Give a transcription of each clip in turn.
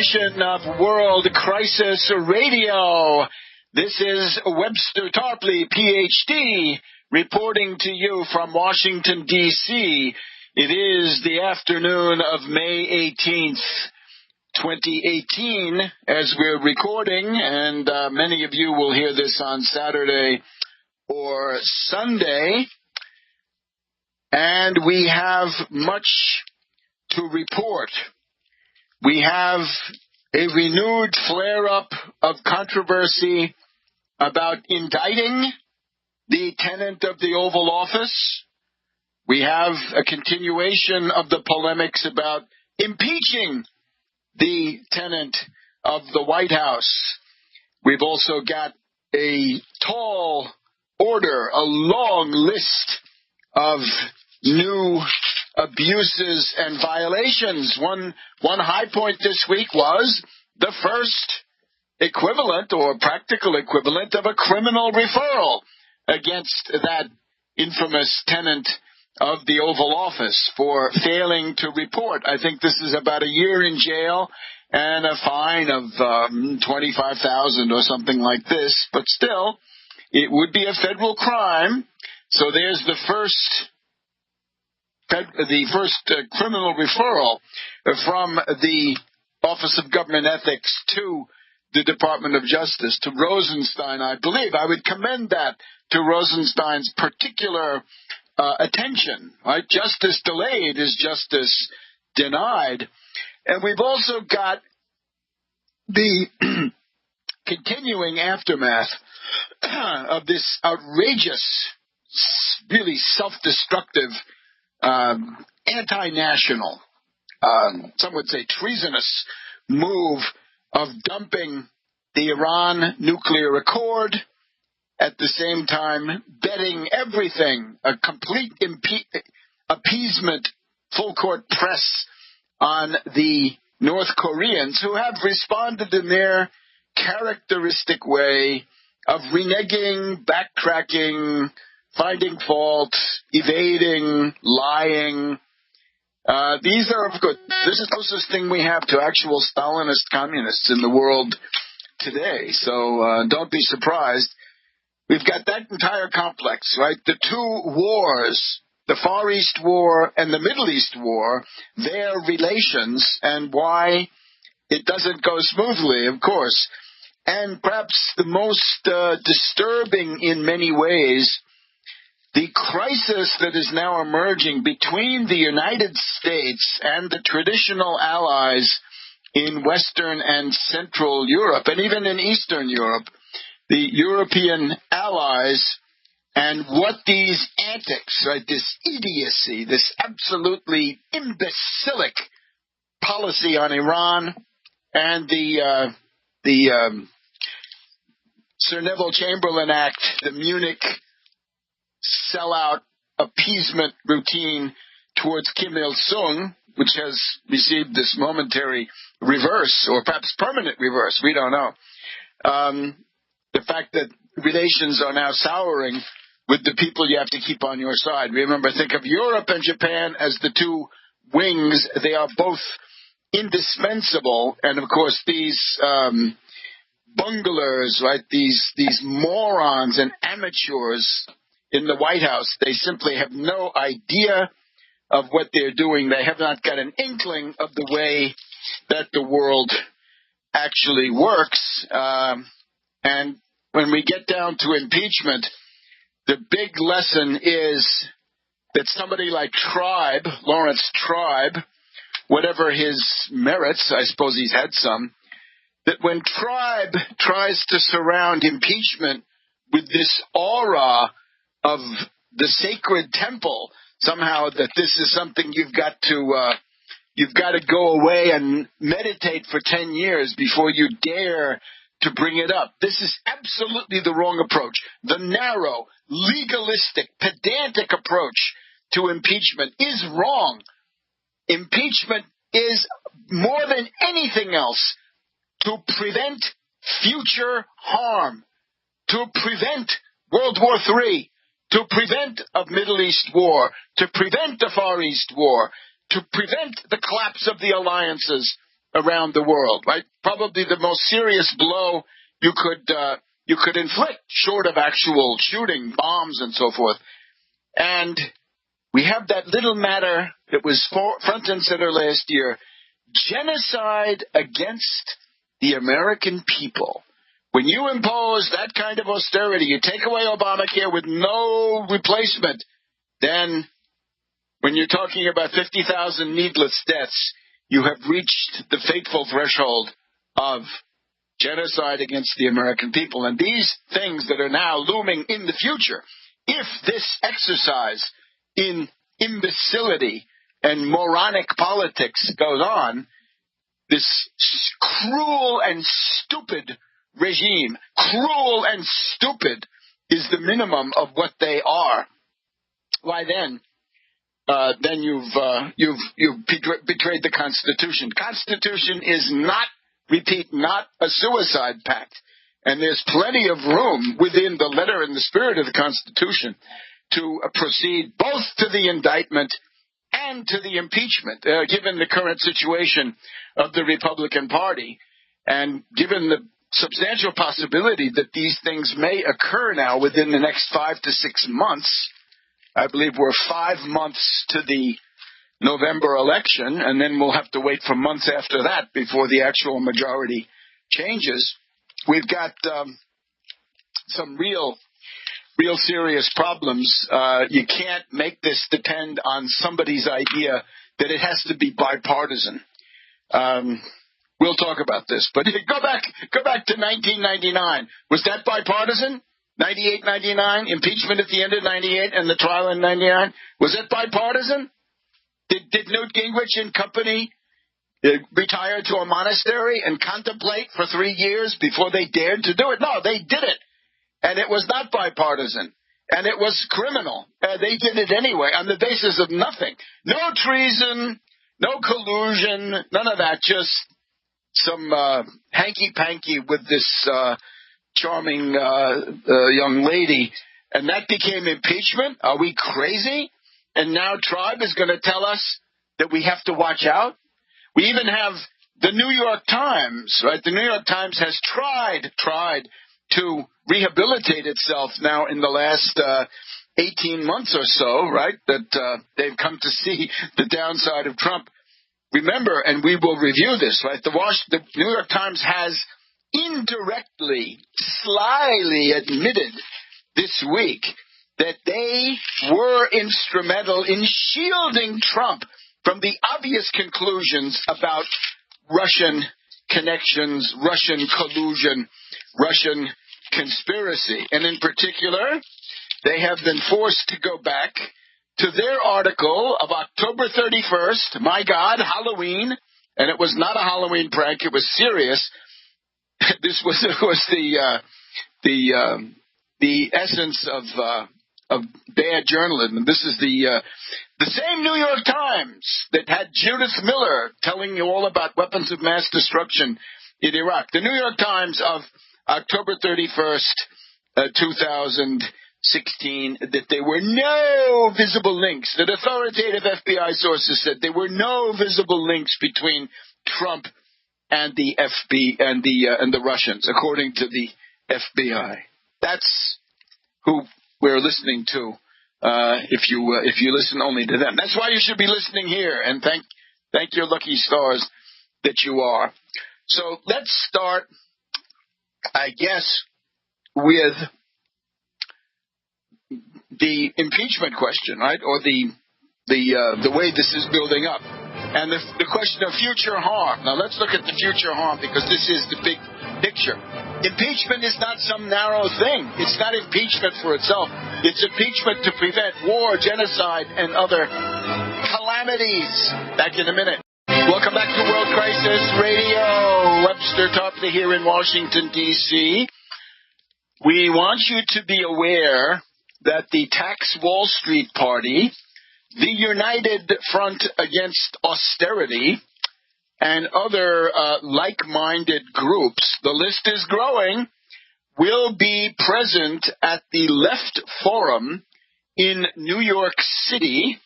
edition of World Crisis Radio. This is Webster Tarpley, Ph.D., reporting to you from Washington, D.C. It is the afternoon of May 18th, 2018, as we're recording, and many of you will hear this on Saturday or Sunday. And we have much to report. We have a renewed flare-up of controversy about indicting the tenant of the Oval Office. We have a continuation of the polemics about impeaching the tenant of the White House. We've also got a tall order, a long list of new abuses and violations. One high point this week was the first equivalent or practical equivalent of a criminal referral against that infamous tenant of the Oval Office for failing to report. I think this is about a year in jail and a fine of $25,000 or something like this. But still, it would be a federal crime. So there's the first criminal referral from the Office of Government Ethics to the Department of Justice, to Rosenstein, I believe. I would commend that to Rosenstein's particular attention. Right? Justice delayed is justice denied. And we've also got the continuing aftermath of this outrageous, really self-destructive, anti-national, some would say treasonous move of dumping the Iran nuclear accord, at the same time betting everything, a complete appeasement, full court press on the North Koreans, who have responded in their characteristic way of reneging, backtracking, finding fault, evading, lying. These are, of course, this is the closest thing we have to actual Stalinist communists in the world today. So don't be surprised. We've got that entire complex, right? The two wars, the Far East War and the Middle East War, their relations and why it doesn't go smoothly, of course. And perhaps the most disturbing in many ways, the crisis that is now emerging between the United States and the traditional allies in Western and Central Europe, and even in Eastern Europe, the European allies, and what these antics, right, this idiocy, this absolutely imbecilic policy on Iran and the Sir Neville Chamberlain Act, the Munich sellout appeasement routine towards Kim Il-sung, which has received this momentary reverse, or perhaps permanent reverse, we don't know. The fact that relations are now souring with the people you have to keep on your side. Remember, think of Europe and Japan as the two wings. They are both indispensable. And, of course, these bunglers, right, these morons and amateurs in the White House, they simply have no idea of what they're doing. They have not got an inkling of the way that the world actually works. And when we get down to impeachment, the big lesson is that somebody like Tribe, Lawrence Tribe, whatever his merits, I suppose he's had some, that when Tribe tries to surround impeachment with this aura of the sacred temple, somehow that this is something you've got to go away and meditate for 10 years before you dare to bring it up. This is absolutely the wrong approach. The narrow, legalistic, pedantic approach to impeachment is wrong. Impeachment is more than anything else to prevent future harm, to prevent World War III, to prevent a Middle East war, to prevent the Far East war, to prevent the collapse of the alliances around the world, right? Probably the most serious blow you could inflict, short of actual shooting, bombs, and so forth. And we have that little matter that was front and center last year, genocide against the American people. When you impose that kind of austerity, you take away Obamacare with no replacement, then when you're talking about 50,000 needless deaths, you have reached the fateful threshold of genocide against the American people. And these things that are now looming in the future, if this exercise in imbecility and moronic politics goes on, this cruel and stupid regime, cruel and stupid is the minimum of what they are, why then you've betrayed the Constitution. Constitution is not, repeat, not a suicide pact. And there's plenty of room within the letter and the spirit of the Constitution to proceed both to the indictment and to the impeachment, given the current situation of the Republican Party, and given the substantial possibility that these things may occur now within the next 5 to 6 months. I believe we're 5 months to the November election, and then we'll have to wait for months after that before the actual majority changes. We've got some real serious problems. You can't make this depend on somebody's idea that it has to be bipartisan. We'll talk about this, but go back to 1999. Was that bipartisan? 98, 99, impeachment at the end of 98 and the trial in 99. Was it bipartisan? Did Newt Gingrich and company retire to a monastery and contemplate for 3 years before they dared to do it? No, they did it. And it was not bipartisan. And it was criminal. They did it anyway on the basis of nothing. No treason, no collusion, none of that. Just some hanky-panky with this charming young lady. And that became impeachment? Are we crazy? And now Tribe is going to tell us that we have to watch out? We even have the New York Times, right? The New York Times has tried to rehabilitate itself now in the last 18 months or so, right? That they've come to see the downside of Trump. Remember, and we will review this, right? The New York Times has indirectly, slyly admitted this week that they were instrumental in shielding Trump from the obvious conclusions about Russian connections, Russian collusion, Russian conspiracy. And in particular, they have been forced to go back to their article of October 31st, my God, Halloween, and it was not a Halloween prank, it was serious. This was the essence of bad journalism. This is the same New York Times that had Judith Miller telling you all about weapons of mass destruction in Iraq. The New York Times of October 31st, 2016, that there were no visible links, that authoritative FBI sources said there were no visible links between Trump and the and the Russians, according to the FBI. That's who we're listening to. If you listen only to them, that's why you should be listening here. And thank your lucky stars that you are. So let's start, I guess, with the impeachment question, right? Or the way this is building up. And the question of future harm. Now, let's look at the future harm, because this is the big picture. Impeachment is not some narrow thing. It's not impeachment for itself. It's impeachment to prevent war, genocide, and other calamities. Back in a minute. Welcome back to World Crisis Radio. Webster Tarpley here in Washington, D.C. We want you to be aware that the Tax Wall Street Party, the United Front Against Austerity, and other like-minded groups, the list is growing, will be present at the Left Forum in New York City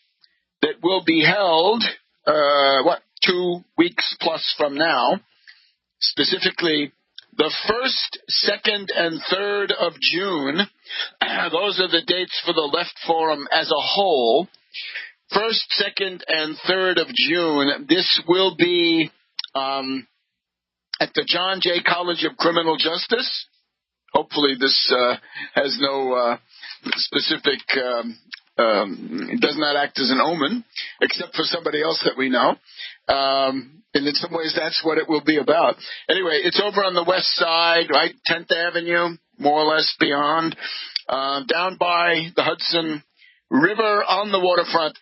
that will be held, 2 weeks plus from now, specifically the 1st, 2nd, and 3rd of June. Those are the dates for the Left Forum as a whole. 1st, 2nd, and 3rd of June. This will be at the John Jay College of Criminal Justice. Hopefully this has no specific, does not act as an omen, except for somebody else that we know. And in some ways, that's what it will be about. Anyway, it's over on the west side, right? 10th Avenue, more or less beyond, down by the Hudson River on the waterfront.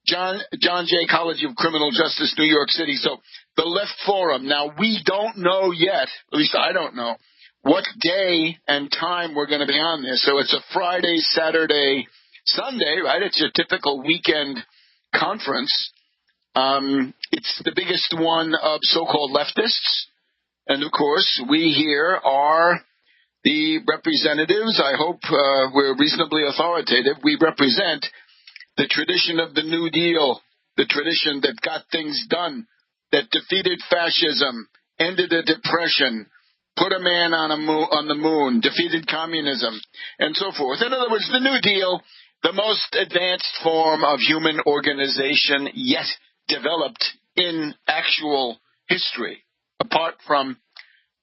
John Jay College of Criminal Justice, New York City. So the Left Forum. Now, we don't know yet, at least I don't know, what day and time we're going to be on this. So it's a Friday, Saturday, Sunday, right? It's your typical weekend conference. It's the biggest one of so-called leftists. And, of course, we here are the representatives. I hope we're reasonably authoritative. We represent the tradition of the New Deal, the tradition that got things done, that defeated fascism, ended a depression, put a man on the moon, defeated communism, and so forth. In other words, the New Deal, the most advanced form of human organization yet developed in actual history, apart from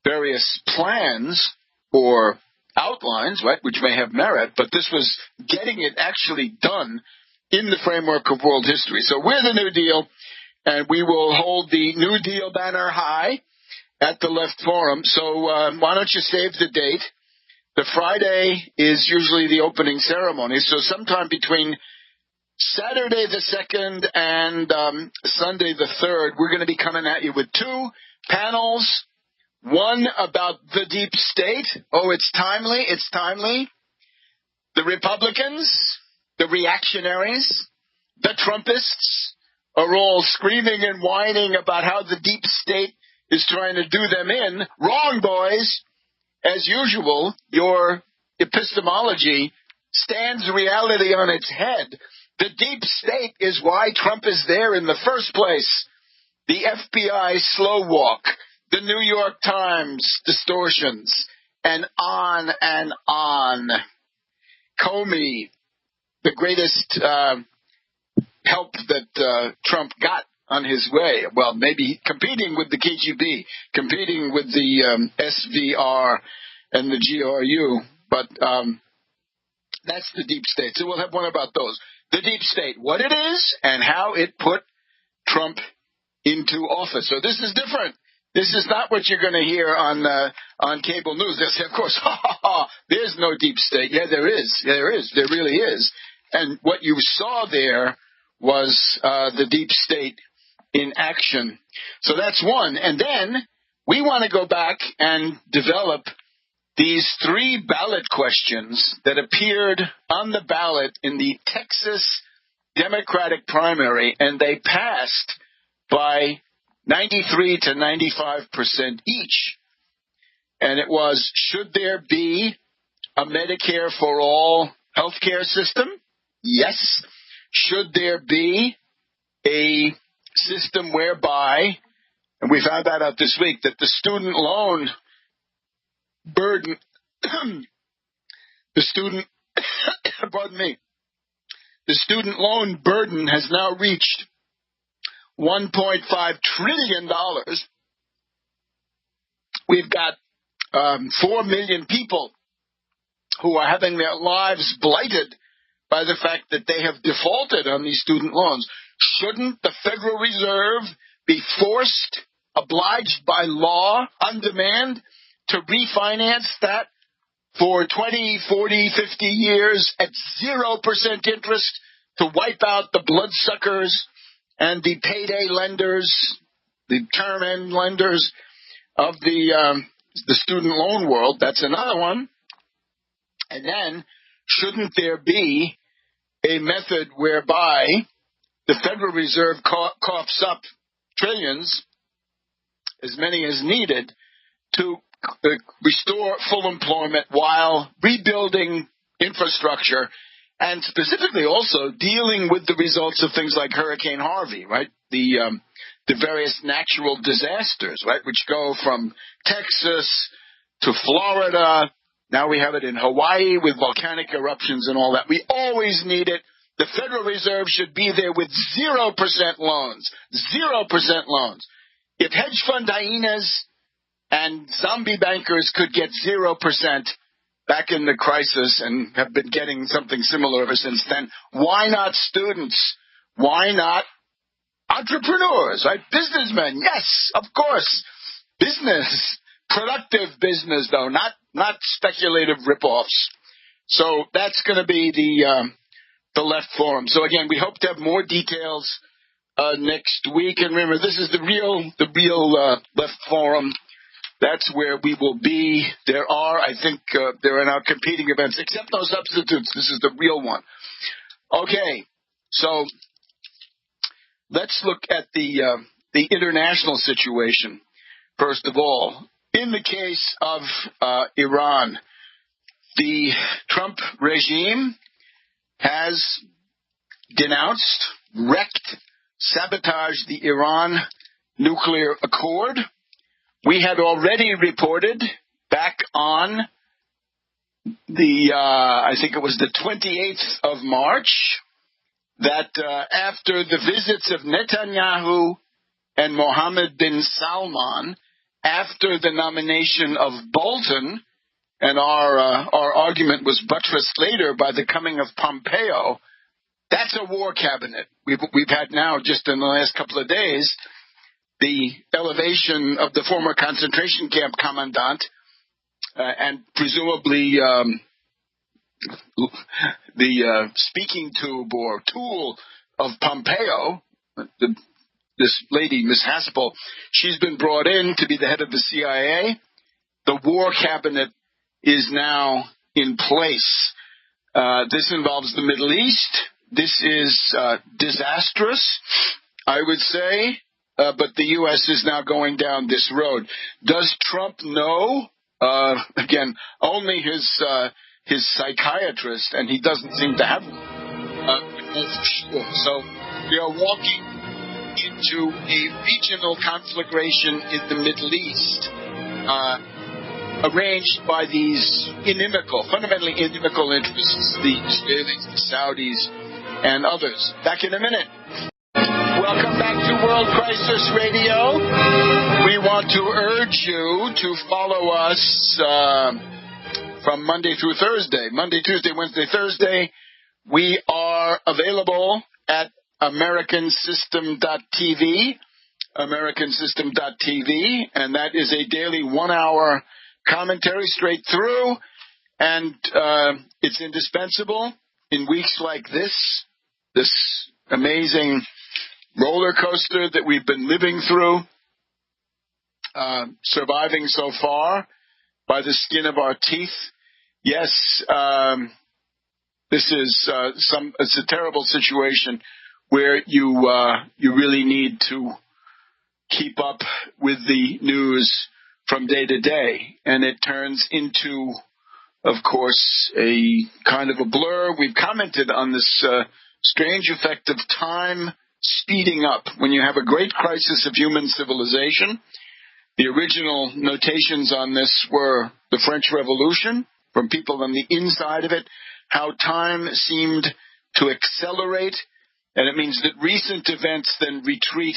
various plans or outlines, right, which may have merit, but this was getting it actually done in the framework of world history. So we're the New Deal, and we will hold the New Deal banner high at the Left Forum. So why don't you save the date? The Friday is usually the opening ceremony, so sometime between Saturday the 2nd and Sunday the 3rd, we're going to be coming at you with 2 panels. One about the deep state. Oh, it's timely. It's timely. The Republicans, the reactionaries, the Trumpists are all screaming and whining about how the deep state is trying to do them in. Wrong, boys. As usual, your epistemology stands reality on its head. The deep state is why Trump is there in the first place. The FBI slow walk, the New York Times distortions, and on and on. Comey, the greatest help that Trump got on his way. Well, maybe competing with the KGB, competing with the SVR and the GRU, but that's the deep state. So we'll have one about those. The deep state, what it is and how it put Trump into office. So this is different. This is not what you're going to hear on cable news. They'll say, of course, there's no deep state. Yeah, there is. Yeah, there is. There really is. And what you saw there was the deep state in action. So that's one. And then we want to go back and develop these 3 ballot questions that appeared on the ballot in the Texas Democratic primary, and they passed by 93 to 95% each. And it was, should there be a Medicare for all health care system? Yes. Should there be a system whereby, and we found that out this week, that the student loan burden, the student loan burden has now reached $1.5 trillion. We've got 4 million people who are having their lives blighted by the fact that they have defaulted on these student loans. Shouldn't the Federal Reserve be forced, obliged by law, on demand, to refinance that for 20, 40, 50 years at 0% interest to wipe out the bloodsuckers and the payday lenders, the term end lenders of the student loan world? That's another one. And then, shouldn't there be a method whereby the Federal Reserve coughs up trillions, as many as needed, to restore full employment while rebuilding infrastructure and specifically also dealing with the results of things like Hurricane Harvey, right? The various natural disasters, right, which go from Texas to Florida. Now we have it in Hawaii with volcanic eruptions and all that. We always need it. The Federal Reserve should be there with 0% loans. 0% loans. If hedge fund hyenas and zombie bankers could get 0% back in the crisis and have been getting something similar ever since then, why not students? Why not entrepreneurs, right? Businessmen, yes, of course. Business, productive business, though, not speculative ripoffs. So that's going to be the Left Forum. So again, we hope to have more details next week. And remember, this is the real Left Forum. That's where we will be. There are, I think, there are now competing events, except no substitutes. This is the real one. Okay, so let's look at the international situation, first of all. In the case of Iran, the Trump regime has denounced, wrecked, sabotaged the Iran nuclear accord. We had already reported back on I think it was the 28th of March, that after the visits of Netanyahu and Mohammed bin Salman, after the nomination of Bolton, and our argument was buttressed later by the coming of Pompeo, that's a war cabinet. We've had now, just in the last couple of days, the elevation of the former concentration camp commandant and presumably the speaking tube or tool of Pompeo, this lady, Miss Haspel, she's been brought in to be the head of the CIA. The war cabinet is now in place. This involves the Middle East. This is disastrous, I would say, but the U.S. is now going down this road. Does Trump know? Again, only his psychiatrist, and he doesn't seem to have one. For sure. So we are walking into a regional conflagration in the Middle East, arranged by these fundamentally inimical interests, the Israelis, the Saudis, and others. Back in a minute. Welcome back to World Crisis Radio. We want to urge you to follow us from Monday through Thursday. Monday, Tuesday, Wednesday, Thursday. We are available at AmericanSystem.tv, AmericanSystem.tv, and that is a daily 1-hour commentary straight through, and it's indispensable in weeks like this amazing roller coaster that we've been living through, surviving so far by the skin of our teeth. Yes, this is it's a terrible situation where you really need to keep up with the news from day to day, and it turns into, of course, a kind of a blur. We've commented on this strange effect of time speeding up when you have a great crisis of human civilization. The original notations on this were the French Revolution, from people on the inside of it, how time seemed to accelerate, and it means that recent events then retreat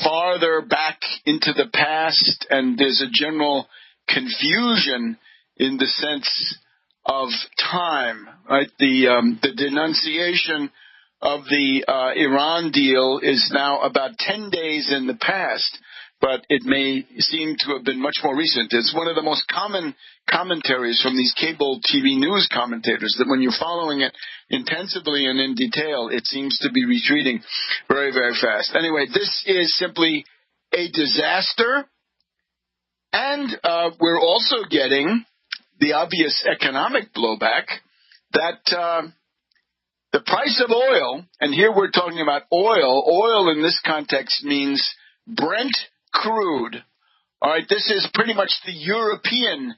farther back into the past, and there's a general confusion in the sense of time, right? The denunciation of the Iran deal is now about 10 days in the past, but it may seem to have been much more recent. It's one of the most common commentaries from these cable TV news commentators, that when you're following it intensively and in detail, it seems to be retreating very, very fast. Anyway, this is simply a disaster, and we're also getting the obvious economic blowback that the price of oil, and here we're talking about oil in this context means Brent crude. All right, this is pretty much the European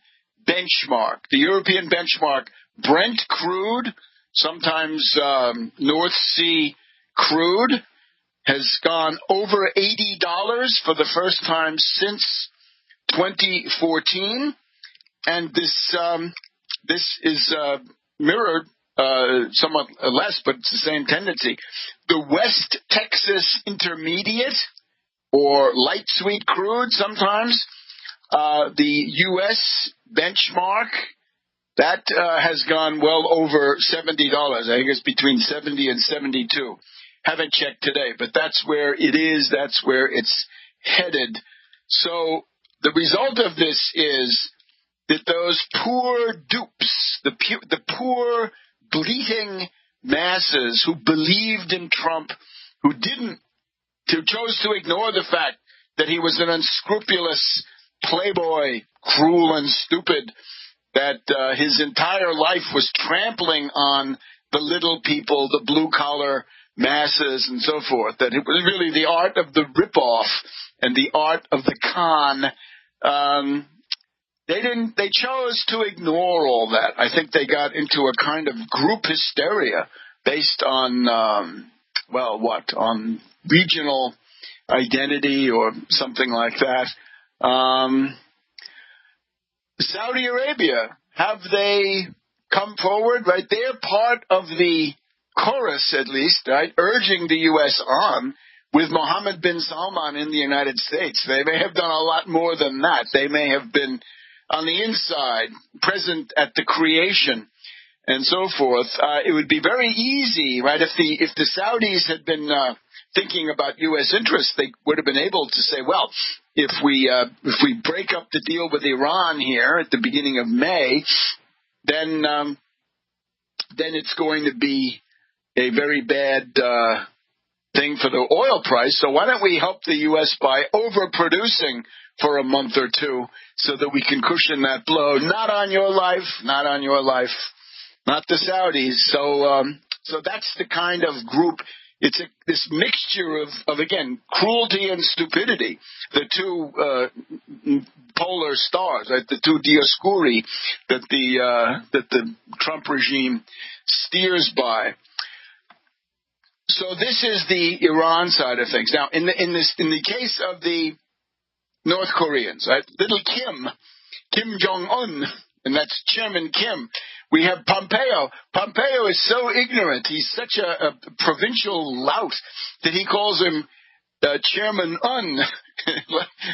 benchmark. The European benchmark, Brent crude, Sometimes North Sea crude has gone over $80 for the first time since 2014, and this is mirrored somewhat less, but it's the same tendency. The West Texas Intermediate, or light sweet crude sometimes, the U.S. benchmark, that has gone well over $70. I think it's between 70 and 72. Haven't checked today, but that's where it is. That's where it's headed. So the result of this is that those poor dupes, the poor bleating masses who believed in Trump, who chose to ignore the fact that he was an unscrupulous playboy, cruel and stupid, that his entire life was trampling on the little people, the blue-collar masses and so forth, that it was really the art of the ripoff and the art of the con. They chose to ignore all that. I think they got into a kind of group hysteria based on, on regional identity or something like that. Saudi Arabia, have they come forward? Right, they're part of the chorus, at least, right, urging the U.S. on with Mohammed bin Salman in the United States. They may have done a lot more than that. They may have been on the inside, present at the creation, and so forth. It would be very easy, right, if the Saudis had been thinking about U.S. interests, they would have been able to say, well, if we break up the deal with Iran here at the beginning of May, then it's going to be a very bad thing for the oil price. So why don't we help the U.S. by overproducing for a month or two so that we can cushion that blow? Not on your life, not on your life, not the Saudis. So that's the kind of group. It's this mixture of again, cruelty and stupidity, the two polar stars, right? The two Dioscuri that the Trump regime steers by. So this is the Iran side of things. Now, in the case of the North Koreans, right? Little Kim Jong-un, and that's Chairman Kim. We have Pompeo. Pompeo is so ignorant. He's such a provincial lout that he calls him Chairman Un.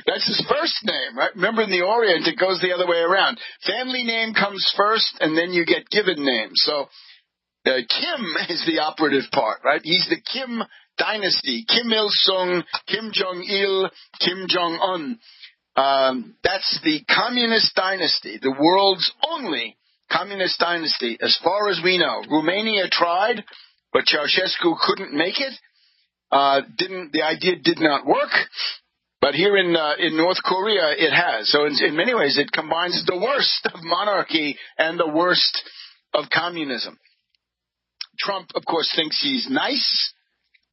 That's his first name, right? Remember, in the Orient, it goes the other way around. Family name comes first, and then you get given names. So Kim is the operative part, right? He's the Kim dynasty. Kim Il-sung, Kim Jong-il, Kim Jong-un. That's the communist dynasty, the world's only communist dynasty, as far as we know. Romania tried, but Ceausescu couldn't make it. The idea did not work. But here in North Korea, it has. So in many ways, it combines the worst of monarchy and the worst of communism. Trump, of course, thinks he's nice,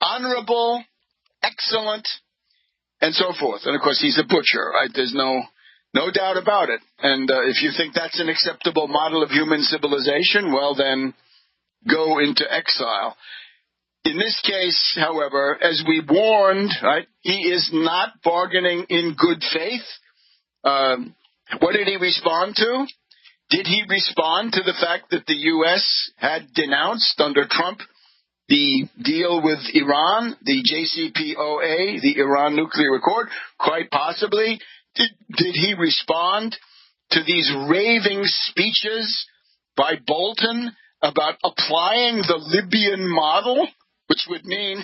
honorable, excellent, and so forth. And, of course, he's a butcher, right? There's no doubt about it. And if you think that's an acceptable model of human civilization, well, then go into exile. In this case, however, as we warned, right, he is not bargaining in good faith. What did he respond to? Did he respond to the fact that the U.S. had denounced under Trump the deal with Iran, the JCPOA, the Iran nuclear accord? Quite possibly. Did he respond to these raving speeches by Bolton about applying the Libyan model, which would mean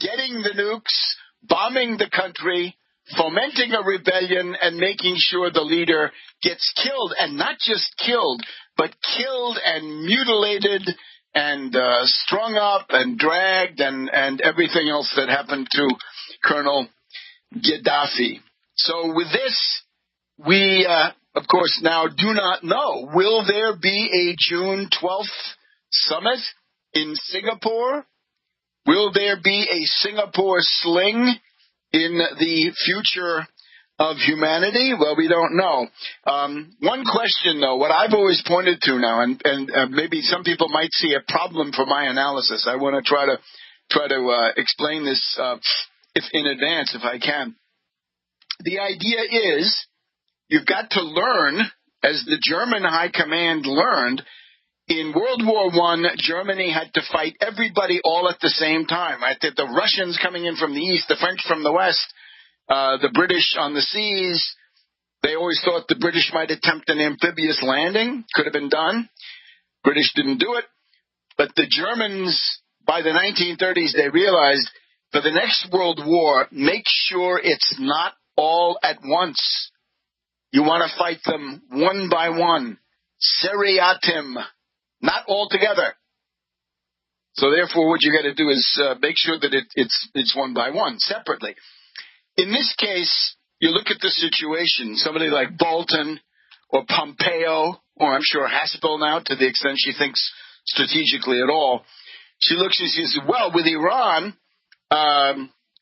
getting the nukes, bombing the country, fomenting a rebellion, and making sure the leader gets killed, and not just killed, but killed and mutilated and strung up and dragged and everything else that happened to Colonel Gaddafi. So with this, we, of course, now do not know. Will there be a June 12th summit in Singapore? Will there be a Singapore sling in the future of humanity? Well, we don't know. One question, though, what I've always pointed to now, and maybe some people might see a problem for my analysis. I want to try to explain this if in advance, if I can. The idea is you've got to learn, as the German High Command learned, in World War I, Germany had to fight everybody all at the same time. Right? The Russians coming in from the east, the French from the west, the British on the seas. They always thought the British might attempt an amphibious landing. Could have been done. British didn't do it. But the Germans, by the 1930s, they realized for the next World War, make sure it's not all at once. You want to fight them one by one. Seriatim. Not all together. So therefore, what you got to do is make sure that it's one by one, separately. In this case, you look at the situation, somebody like Bolton or Pompeo, or I'm sure Haspel now, to the extent she thinks strategically at all, she looks and she says, well, with Iran,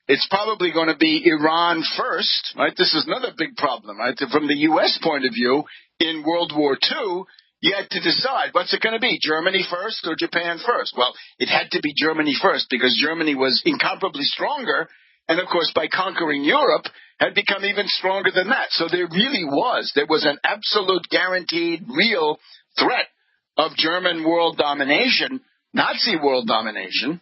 it's probably going to be Iran first, right? This is another big problem, right? From the U.S. point of view, in World War II, you had to decide, what's it going to be, Germany first or Japan first? Well, it had to be Germany first because Germany was incomparably stronger, and of course by conquering Europe had become even stronger than that. So there was an absolute guaranteed real threat of German world domination, Nazi world domination,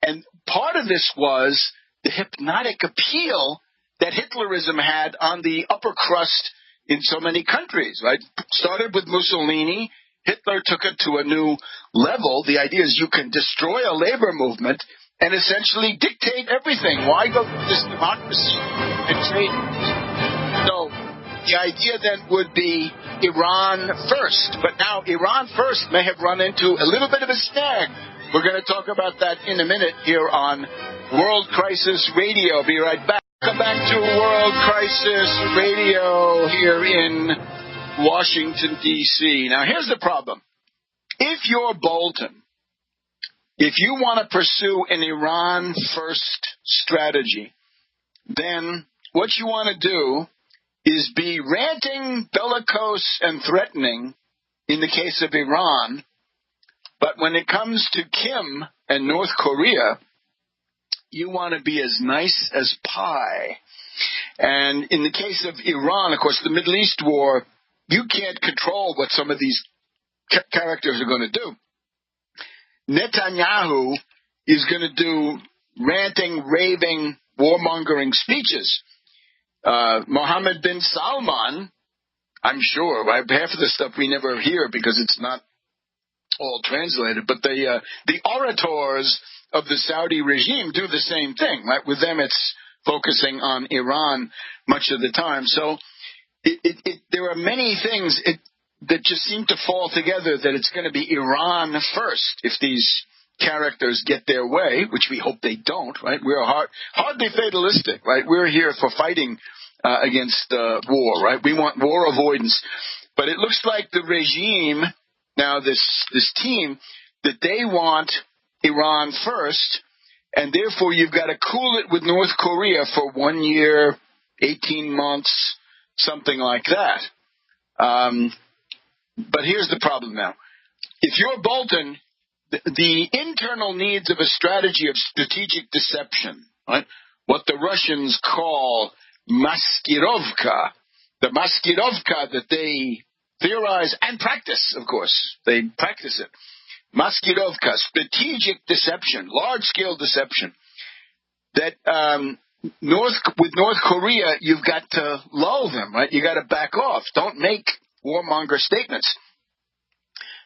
and part of this was the hypnotic appeal that Hitlerism had on the upper crust in so many countries, right? Started with Mussolini. Hitler took it to a new level. The idea is you can destroy a labor movement and essentially dictate everything. Why go through this democracy and trade? So the idea then would be Iran first. But now Iran first may have run into a little bit of a snag. We're going to talk about that in a minute here on World Crisis Radio. Be right back. Welcome back to World Crisis Radio here in Washington, D.C. Now, here's the problem. If you're Bolton, if you want to pursue an Iran-first strategy, then what you want to do is be ranting, bellicose, and threatening in the case of Iran, but when it comes to Kim and North Korea, you want to be as nice as pie. And in the case of Iran, of course, the Middle East war, you can't control what some of these characters are going to do. Netanyahu is going to do ranting, raving, warmongering speeches. Mohammed bin Salman, I'm sure, right? Half of the stuff we never hear because it's not all translated, but the orators of the Saudi regime do the same thing, right? With them, it's focusing on Iran much of the time. So there are many things that just seem to fall together that it's going to be Iran first if these characters get their way, which we hope they don't, right? We're hardly fatalistic, right? We're here for fighting against war, right? We want war avoidance. But it looks like the regime, now this team, that they want Iran first, and therefore you've got to cool it with North Korea for 1 year, 18 months, something like that. But here's the problem now. If you're Bolton, the internal needs of a strategy of strategic deception, right? What the Russians call maskirovka, the maskirovka that they theorize and practice, of course. They practice it. Maskirovka, strategic deception, large-scale deception. That with North Korea, you've got to lull them, right? You got to back off. Don't make warmonger statements.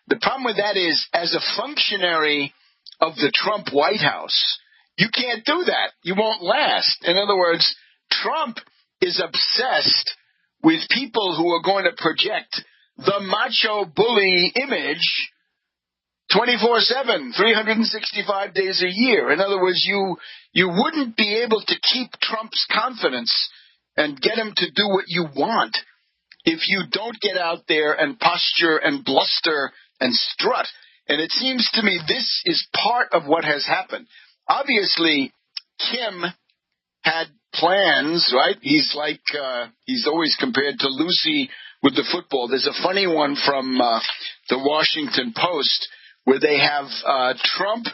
The problem with that is, as a functionary of the Trump White House, you can't do that. You won't last. In other words, Trump is obsessed with people who are going to project the macho bully image 24/7, 365 days a year. In other words, you wouldn't be able to keep Trump's confidence and get him to do what you want if you don't get out there and posture and bluster and strut. And it seems to me this is part of what has happened. Obviously, Kim had plans, right? He's like, he's always compared to Lucy with the football. There's a funny one from the Washington Post where they have Trump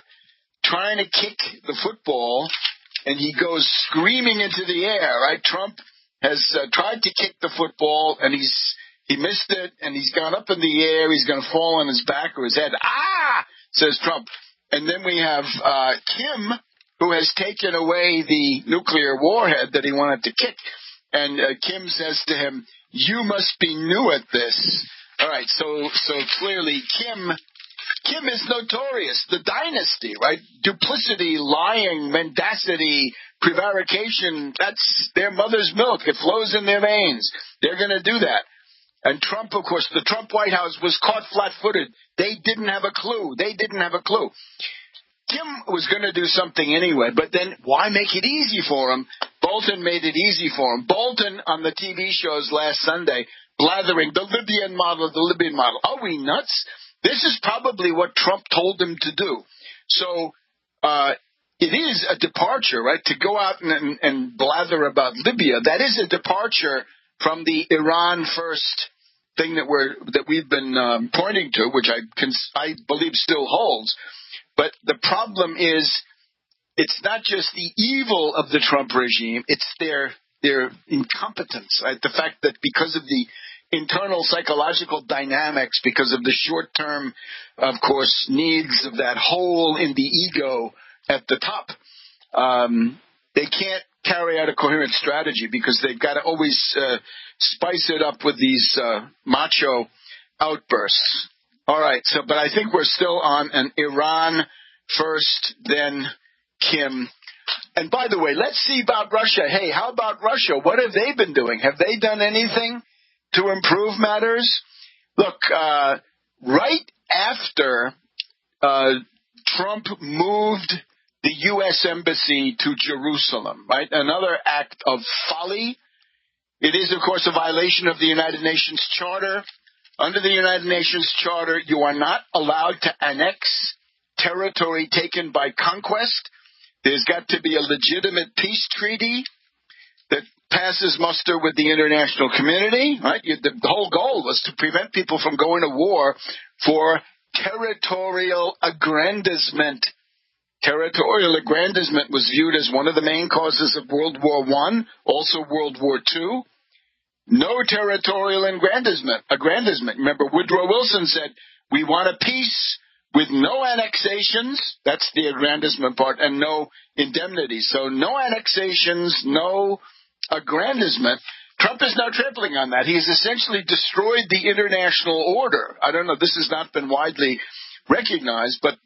trying to kick the football, and he goes screaming into the air, right? Trump has tried to kick the football, and he missed it, and he's gone up in the air. He's going to fall on his back or his head. Ah, says Trump. And then we have Kim, who has taken away the nuclear warhead that he wanted to kick. And Kim says to him, "You must be new at this." All right, so clearly Kim is notorious. The dynasty, right? Duplicity, lying, mendacity, prevarication, that's their mother's milk. It flows in their veins. They're going to do that. And Trump, of course, the Trump White House was caught flat-footed. They didn't have a clue. Kim was going to do something anyway, but then why make it easy for him? Bolton made it easy for him. Bolton on the TV shows last Sunday, blathering the Libyan model. Are we nuts? This is probably what Trump told him to do. So it is a departure, right, to go out and blather about Libya. That is a departure from the Iran first thing that we've been pointing to, which I believe still holds. But the problem is, it's not just the evil of the Trump regime; it's their incompetence. Right? The fact that because of the internal psychological dynamics, because of the short-term, of course, needs of that hole in the ego at the top, they can't carry out a coherent strategy because they've got to always spice it up with these macho outbursts. All right, but I think we're still on an Iran first, then Kim. And by the way, let's see about Russia. Hey, how about Russia? What have they been doing? Have they done anything to improve matters? Look, right after Trump moved the U.S. Embassy to Jerusalem, right? Another act of folly. It is, of course, a violation of the United Nations Charter. Under the United Nations Charter, you are not allowed to annex territory taken by conquest. There's got to be a legitimate peace treaty that passes muster with the international community, right? The whole goal was to prevent people from going to war for territorial aggrandizement. Territorial aggrandizement was viewed as one of the main causes of World War I, also World War II. No territorial aggrandizement. Remember, Woodrow Wilson said, we want a peace with no annexations, that's the aggrandizement part, and no indemnities. So no annexations, no aggrandizement. Trump is now trampling on that. He has essentially destroyed the international order. I don't know, this has not been widely recognized, but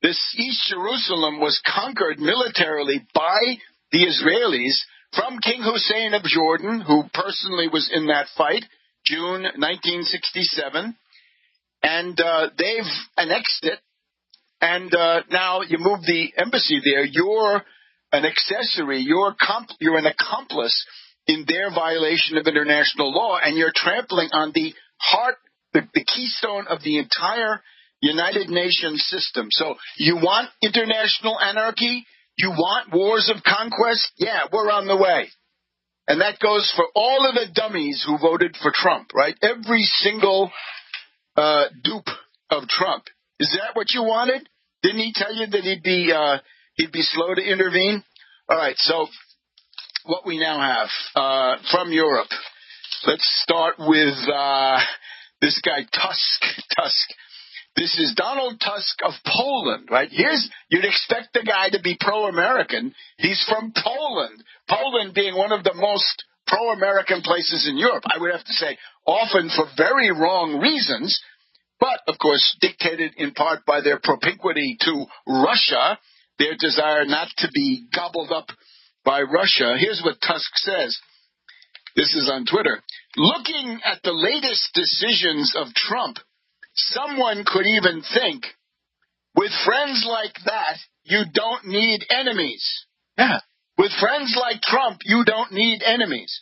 this East Jerusalem was conquered militarily by the Israelis from King Hussein of Jordan, who personally was in that fight, June 1967. And they've annexed it. And now you move the embassy there. You're an accessory. You're an accomplice in their violation of international law. And you're trampling on the heart, the keystone of the entire United Nations system. So you want international anarchy? You want wars of conquest? Yeah, we're on the way. And that goes for all of the dummies who voted for Trump, right? Every single dupe of Trump. Is that what you wanted? Didn't he tell you that he'd be slow to intervene? All right, so what we now have from Europe. Let's start with this guy Tusk. This is Donald Tusk of Poland, right? You'd expect the guy to be pro-American. He's from Poland. Poland being one of the most pro-American places in Europe, I would have to say, often for very wrong reasons, but, of course, dictated in part by their propinquity to Russia, their desire not to be gobbled up by Russia. Here's what Tusk says. This is on Twitter. Looking at the latest decisions of Trump, someone could even think, with friends like that, you don't need enemies. Yeah. With friends like Trump, you don't need enemies.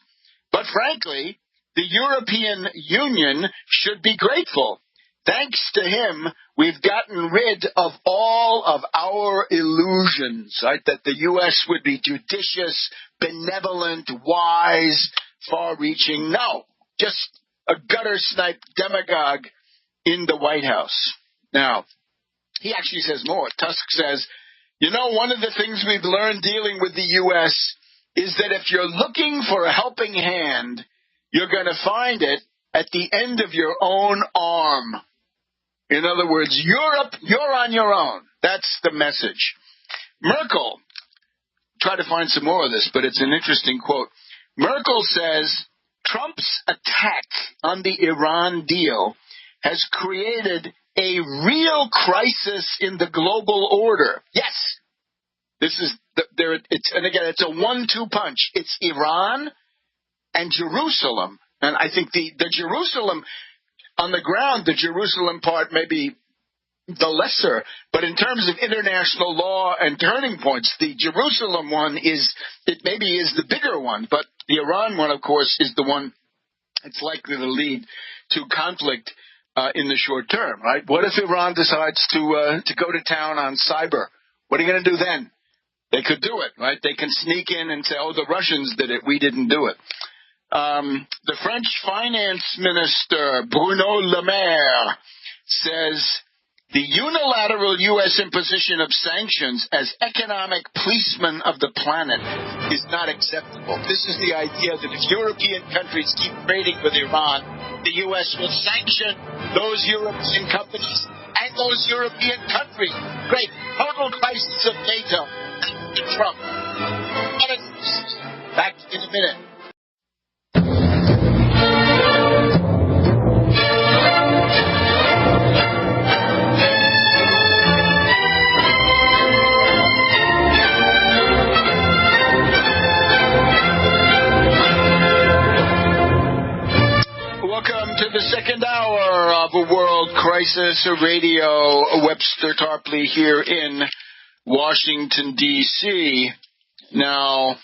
But frankly, the European Union should be grateful. Thanks to him, we've gotten rid of all of our illusions, right? That the U.S. would be judicious, benevolent, wise, far-reaching. No, just a gutter-snipe demagogue in the White House. Now, he actually says more. Tusk says, one of the things we've learned dealing with the U.S. is that if you're looking for a helping hand, you're going to find it at the end of your own arm. In other words, Europe, you're on your own. That's the message. Merkel, try to find some more of this, but it's an interesting quote. Merkel says, Trump's attack on the Iran deal has created a real crisis in the global order. Yes, this is and again, it's a 1-2 punch. It's Iran and Jerusalem, and I think the Jerusalem on the ground, the Jerusalem part may be the lesser, but in terms of international law and turning points, the Jerusalem one is the bigger one, but the Iran one, of course, is the one that's likely to lead to conflict in the short term, right? What if Iran decides to go to town on cyber? What are you going to do then? They could do it, right? They can sneak in and say, the Russians did it, we didn't do it. The French finance minister, Bruno Le Maire, says the unilateral U.S. imposition of sanctions as economic policemen of the planet is not acceptable. This is the idea that if European countries keep trading with Iran, the U.S. will sanction those European companies and those European countries. Great. Total crisis of NATO. Trump. Back in a minute. Welcome to the second hour of A World Crisis Radio. Webster Tarpley here in Washington, D.C. Now,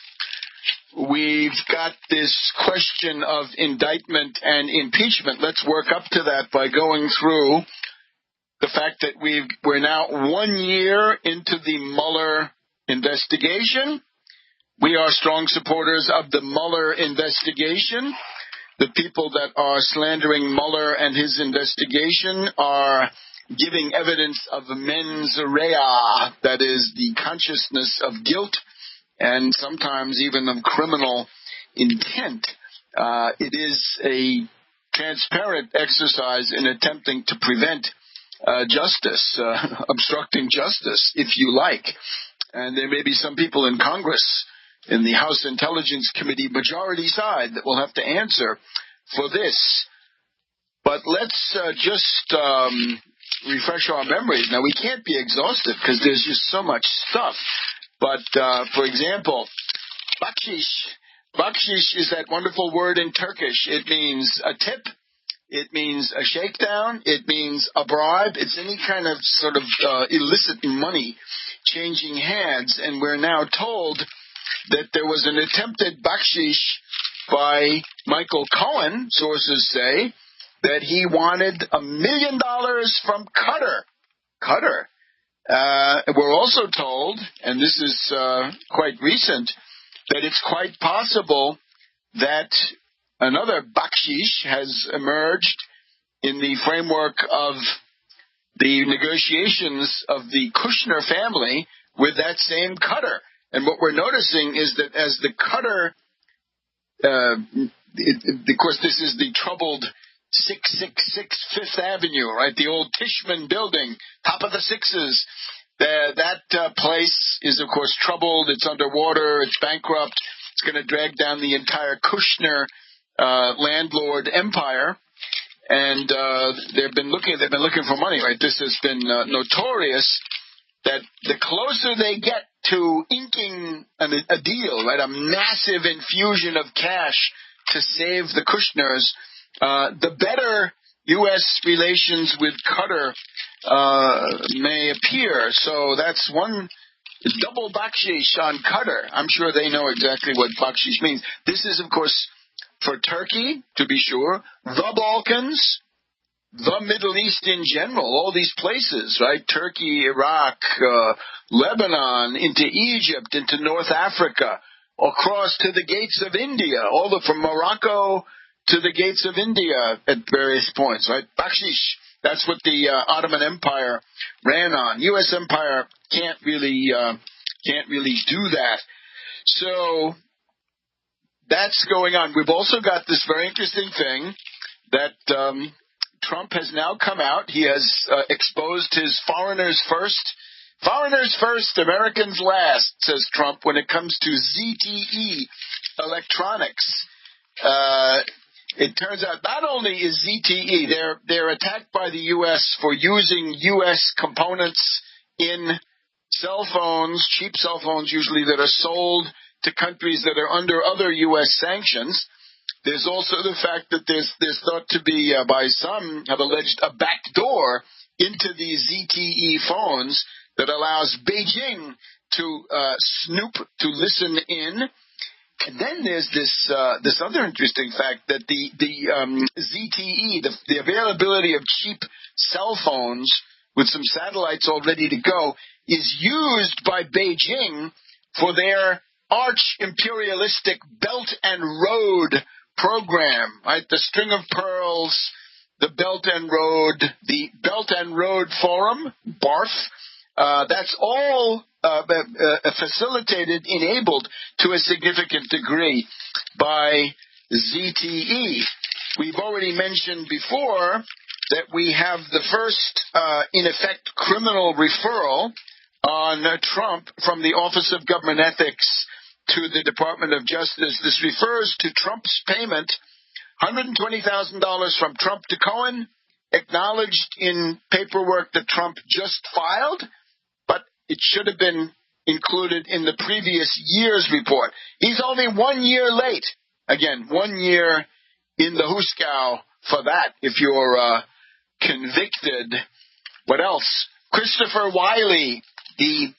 we've got this question of indictment and impeachment. Let's work up to that by going through the fact that we're now 1 year into the Mueller investigation. We are strong supporters of the Mueller investigation. The people that are slandering Mueller and his investigation are giving evidence of mens rea, that is, the consciousness of guilt and sometimes even of criminal intent. It is a transparent exercise in attempting to prevent justice, obstructing justice, if you like. And there may be some people in Congress, in the House Intelligence Committee majority side, that will have to answer for this. But let's just refresh our memories. Now, we can't be exhaustive because there's just so much stuff. But, for example, bakshish. Bakshish is that wonderful word in Turkish. It means a tip. It means a shakedown. It means a bribe. It's any kind of sort of illicit money changing hands. And we're now told that there was an attempted bakshish by Michael Cohen, sources say, that he wanted $1 million from Qatar. We're also told, and this is quite recent, that it's quite possible that another bakshish has emerged in the framework of the negotiations of the Kushner family with that same Qatar. And what we're noticing is that as the Qatar, of course, this is the troubled 666 Fifth Avenue, right? The old Tishman building, top of the sixes. That place is, of course, troubled. It's underwater. It's bankrupt. It's going to drag down the entire Kushner landlord empire. And they've been looking for money, right? This has been notorious that the closer they get to inking a deal, right, a massive infusion of cash to save the Kushners, the better U.S. relations with Qatar may appear. So that's one double bakshish on Qatar. I'm sure they know exactly what bakshish means. This is, of course, for Turkey, to be sure, the Balkans, the Middle East in general, all these places, right? Turkey, Iraq, Lebanon, into Egypt, into North Africa, across to the gates of India, from Morocco to the gates of India at various points, right? Bakshish, that's what the Ottoman Empire ran on. U.S. Empire can't really do that. So that's going on. We've also got this very interesting thing that Trump has now come out. He has exposed his foreigners first. Foreigners first, Americans last, says Trump, when it comes to ZTE electronics. It turns out not only is ZTE, they're attacked by the U.S. for using U.S. components in cell phones, cheap cell phones usually, that are sold to countries that are under other U.S. sanctions. There's also the fact that there's thought to be, by some have alleged, a backdoor into these ZTE phones that allows Beijing to snoop, to listen in. And then there's this other interesting fact that the ZTE, the availability of cheap cell phones with some satellites all ready to go, is used by Beijing for their arch-imperialistic Belt and Road program, right? The String of Pearls, the Belt and Road Forum, BARF. That's all facilitated, enabled to a significant degree by ZTE. We've already mentioned before that we have the first, in effect, criminal referral on Trump from the Office of Government Ethics to the Department of Justice. This refers to Trump's payment, $120,000 from Trump to Cohen, acknowledged in paperwork that Trump just filed, but it should have been included in the previous year's report. He's only 1 year late. Again, 1 year in the hooskow for that, if you're convicted. What else? Christopher Wiley, the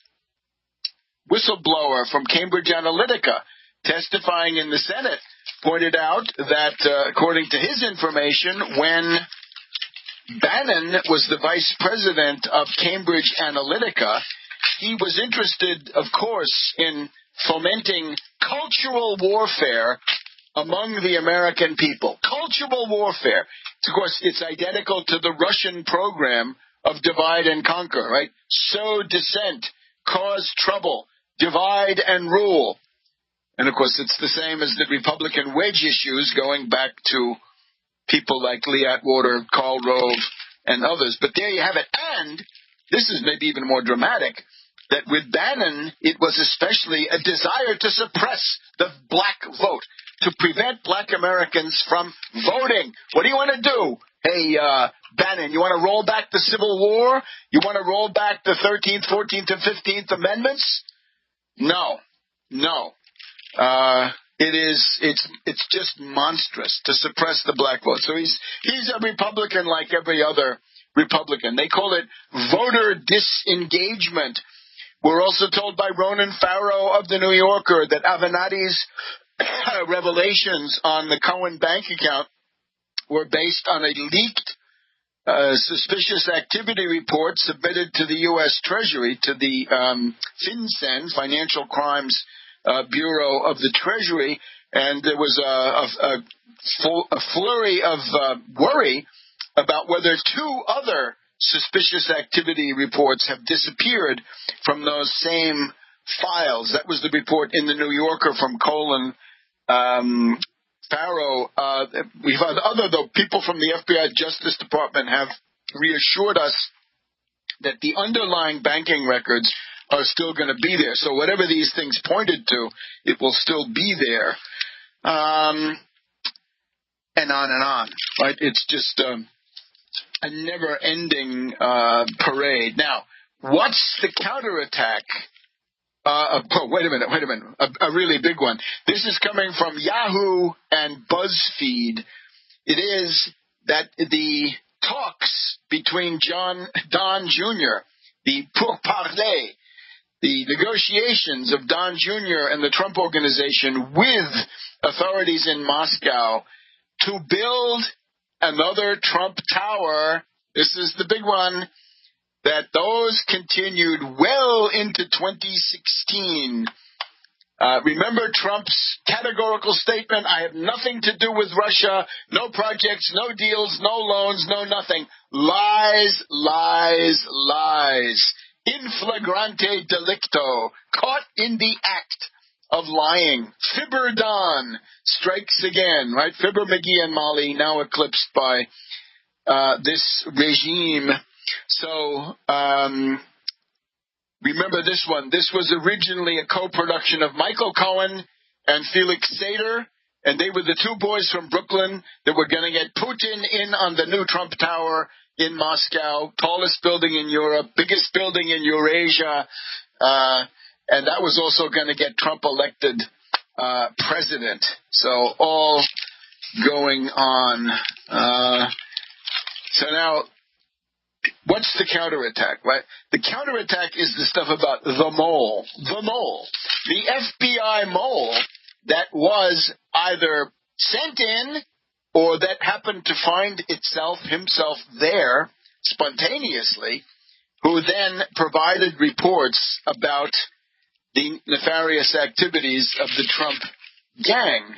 whistleblower from Cambridge Analytica, testifying in the Senate, pointed out that, according to his information, when Bannon was the vice president of Cambridge Analytica, he was interested, of course, in fomenting cultural warfare among the American people. Cultural warfare. Of course, it's identical to the Russian program of divide and conquer, right? Sow dissent, cause trouble, divide and rule. And, of course, it's the same as the Republican wedge issues going back to people like Lee Atwater, Karl Rove, and others. But there you have it. And this is maybe even more dramatic, that with Bannon, it was especially a desire to suppress the black vote, to prevent black Americans from voting. What do you want to do? Hey, Bannon, you want to roll back the Civil War? You want to roll back the 13th, 14th, and 15th Amendments? No. It's just monstrous to suppress the black vote. So he's a Republican like every other Republican. They call it voter disengagement. We're also told by Ronan Farrow of the New Yorker that Avenatti's revelations on the Cohen bank account were based on a leaked suspicious activity report submitted to the U.S. Treasury, to the FinCEN, Financial Crimes Bureau of the Treasury, and there was a flurry of worry about whether two other suspicious activity reports have disappeared from those same files. That was the report in the New Yorker from Colin Farrow. We've had though, people from the FBI Justice Department have reassured us that the underlying banking records are still going to be there. So whatever these things pointed to, it will still be there. And on, right? It's just a never-ending parade. Now, what's the counterattack? Wait a minute. A really big one. This is coming from Yahoo and BuzzFeed. It is that the talks between Don Jr., the pourparlers, the negotiations of Don Jr. and the Trump Organization with authorities in Moscow to build another Trump Tower. This is the big one. That those continued well into 2016. Remember Trump's categorical statement, I have nothing to do with Russia, no projects, no deals, no loans, no nothing. Lies, lies, lies. In flagrante delicto, caught in the act of lying. Fibber Don strikes again, right? Fibber, McGee, and Molly now eclipsed by this regime. So, remember this one. This was originally a co-production of Michael Cohen and Felix Sater, and they were the two boys from Brooklyn that were going to get Putin in on the new Trump Tower in Moscow, tallest building in Europe, biggest building in Eurasia, and that was also going to get Trump elected president. So all going on. So now, what's the counterattack, right? The counterattack is the stuff about the mole. The mole. The FBI mole that was either sent in or that happened to find himself there spontaneously, who then provided reports about the nefarious activities of the Trump gang.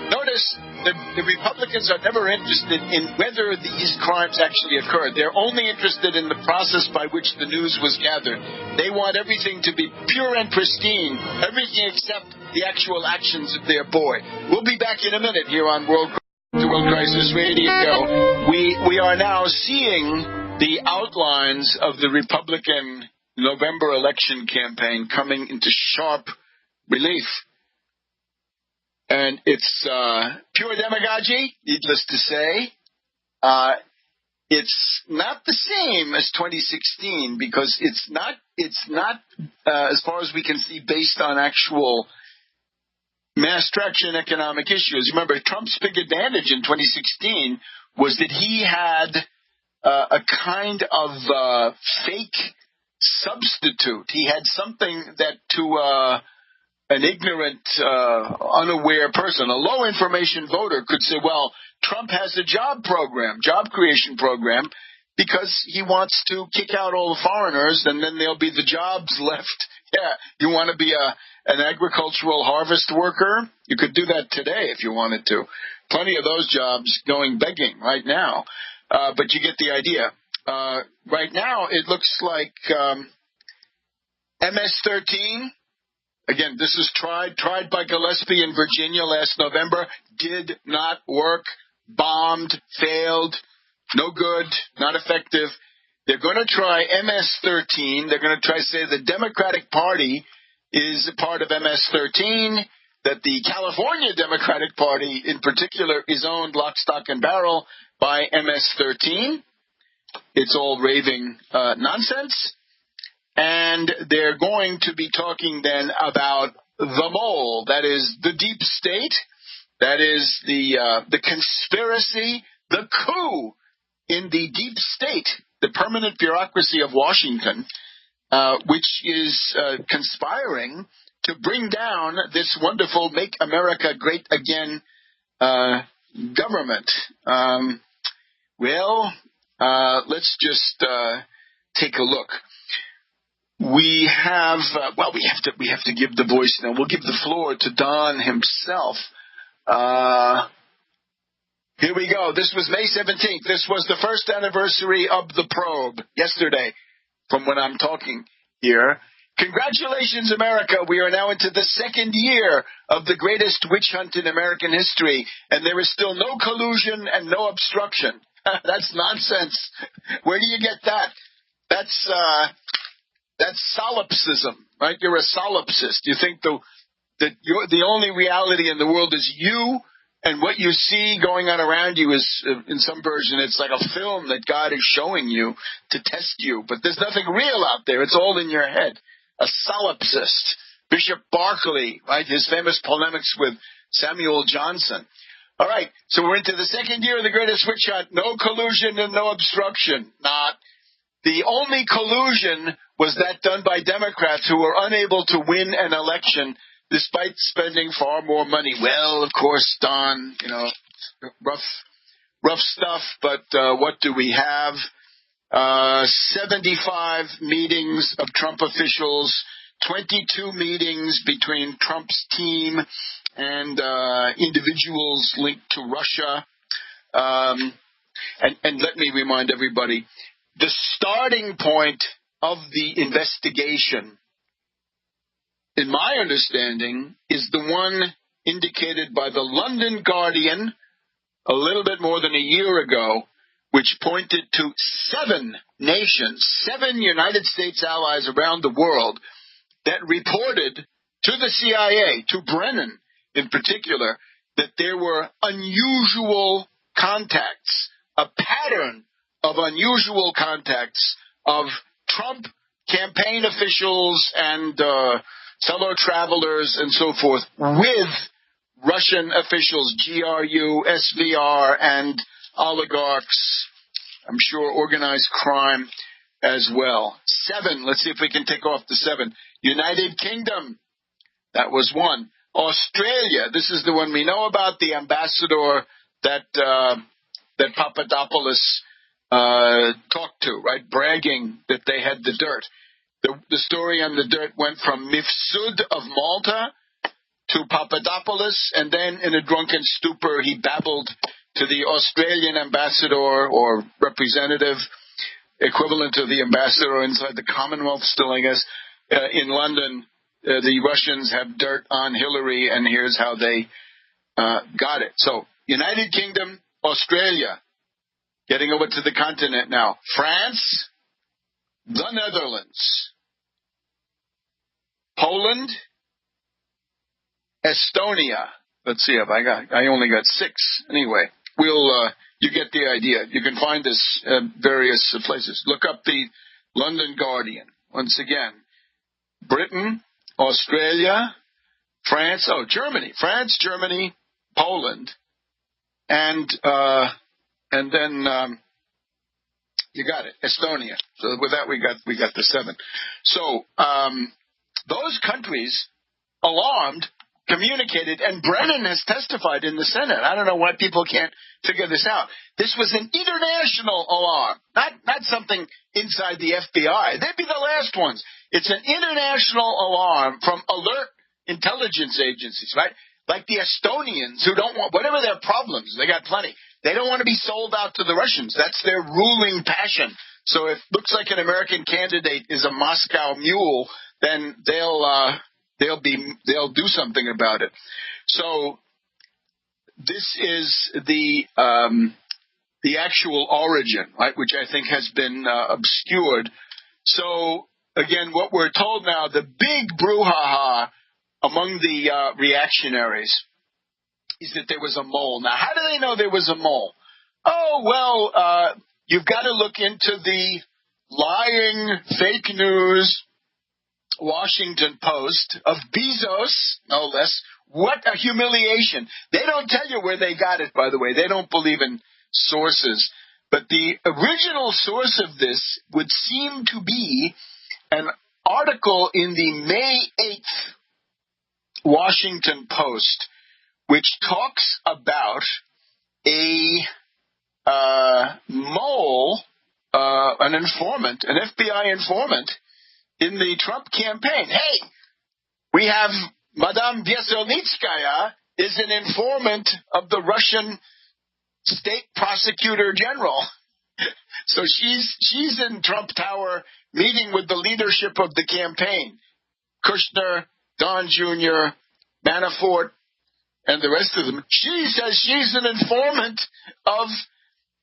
Notice the Republicans are never interested in whether these crimes actually occurred. They're only interested in the process by which the news was gathered. They want everything to be pure and pristine, everything except the actual actions of their boy. We'll be back in a minute here on World Crisis Radio. We are now seeing the outlines of the Republican November election campaign coming into sharp relief. And it's pure demagogy, needless to say. It's not the same as 2016 because it's not as far as we can see, based on actual mass traction economic issues. Remember, Trump's big advantage in 2016 was that he had a kind of fake substitute. He had something that to an ignorant, unaware person, a low information voter could say, well, Trump has a job creation program, because he wants to kick out all the foreigners and then there'll be the jobs left. Yeah, you want to be an agricultural harvest worker? You could do that today if you wanted to. Plenty of those jobs going begging right now. But you get the idea. Right now, it looks like MS-13. Again, this is tried by Gillespie in Virginia last November. Did not work. Bombed. Failed. No good. Not effective. They're going to try MS-13. They're going to try to say the Democratic Party is a part of MS-13, that the California Democratic Party in particular is owned lock, stock, and barrel by MS-13. It's all raving nonsense. And they're going to be talking then about the mole, that is the deep state, that is the conspiracy, the coup in the deep state, the permanent bureaucracy of Washington, which is conspiring to bring down this wonderful Make America Great Again government. Let's just take a look. We have to give the voice now. We'll give the floor to Don himself. Here we go. This was May 17th. This was the first anniversary of the probe yesterday, from when I'm talking here. Congratulations, America. We are now into the second year of the greatest witch hunt in American history, and there is still no collusion and no obstruction. That's nonsense. Where do you get that? That's solipsism, right? You're a solipsist. You think that the only reality in the world is you, and what you see going on around you is, in some version, it's like a film that God is showing you to test you. But there's nothing real out there. It's all in your head. A solipsist. Bishop Barclay, right? His famous polemics with Samuel Johnson. All right, so we're into the second year of the greatest witch hunt. No collusion and no obstruction. Not. The only collusion was that done by Democrats who were unable to win an election despite spending far more money. Well, of course, Don, rough stuff, but what do we have? 75 meetings of Trump officials, 22 meetings between Trump's team and individuals linked to Russia. And let me remind everybody, the starting point of the investigation, in my understanding, is the one indicated by the London Guardian a little bit more than a year ago, which pointed to 7 nations, 7 United States allies around the world that reported to the CIA, to Brennan in particular, that there were unusual contacts, a pattern of unusual contacts of Trump campaign officials and fellow travelers and so forth with Russian officials, GRU, SVR, and oligarchs, I'm sure organized crime as well. 7, let's see if we can tick off the 7. United Kingdom, that was 1. Australia, this is the one we know about, the ambassador that Papadopoulos talked to, right, bragging that they had the dirt. The story on the dirt went from Mifsud of Malta to Papadopoulos, and then in a drunken stupor he babbled to the Australian ambassador or representative, equivalent to the ambassador inside the Commonwealth still, I guess, in London. The Russians have dirt on Hillary, and here's how they got it. So, United Kingdom, Australia, getting over to the continent now. France, the Netherlands, Poland, Estonia. Let's see if I only got 6. Anyway, you get the idea. You can find this at various places. Look up the London Guardian. Once again, Britain, Australia, France, Germany. France, Germany, Poland, and then you got it, Estonia. So with that we got the 7. So those countries, alarmed, communicated, and Brennan has testified in the Senate. I don't know why people can't figure this out. This was an international alarm, not something inside the FBI. They'd be the last ones. It's an international alarm from alert intelligence agencies, right? Like the Estonians, who don't want, whatever their problems, they got plenty. They don't want to be sold out to the Russians. That's their ruling passion. So if it looks like an American candidate is a Moscow mule, then they'll do something about it. So this is the actual origin, right, which I think has been obscured. So again, what we're told now, the big brouhaha among the reactionaries is that there was a mole. Now, how do they know there was a mole? Oh, well, you've got to look into the lying, fake news Washington Post of Bezos, no less. What a humiliation. They don't tell you where they got it, by the way. They don't believe in sources. But the original source of this would seem to be an article in the May 8th Washington Post, which talks about a mole, an informant, an FBI informant in the Trump campaign. Hey, we have Madame Veselnitskaya is an informant of the Russian state prosecutor general. So she's in Trump Tower meeting with the leadership of the campaign. Kushner, Don Jr., Manafort, and the rest of them. She says she's an informant of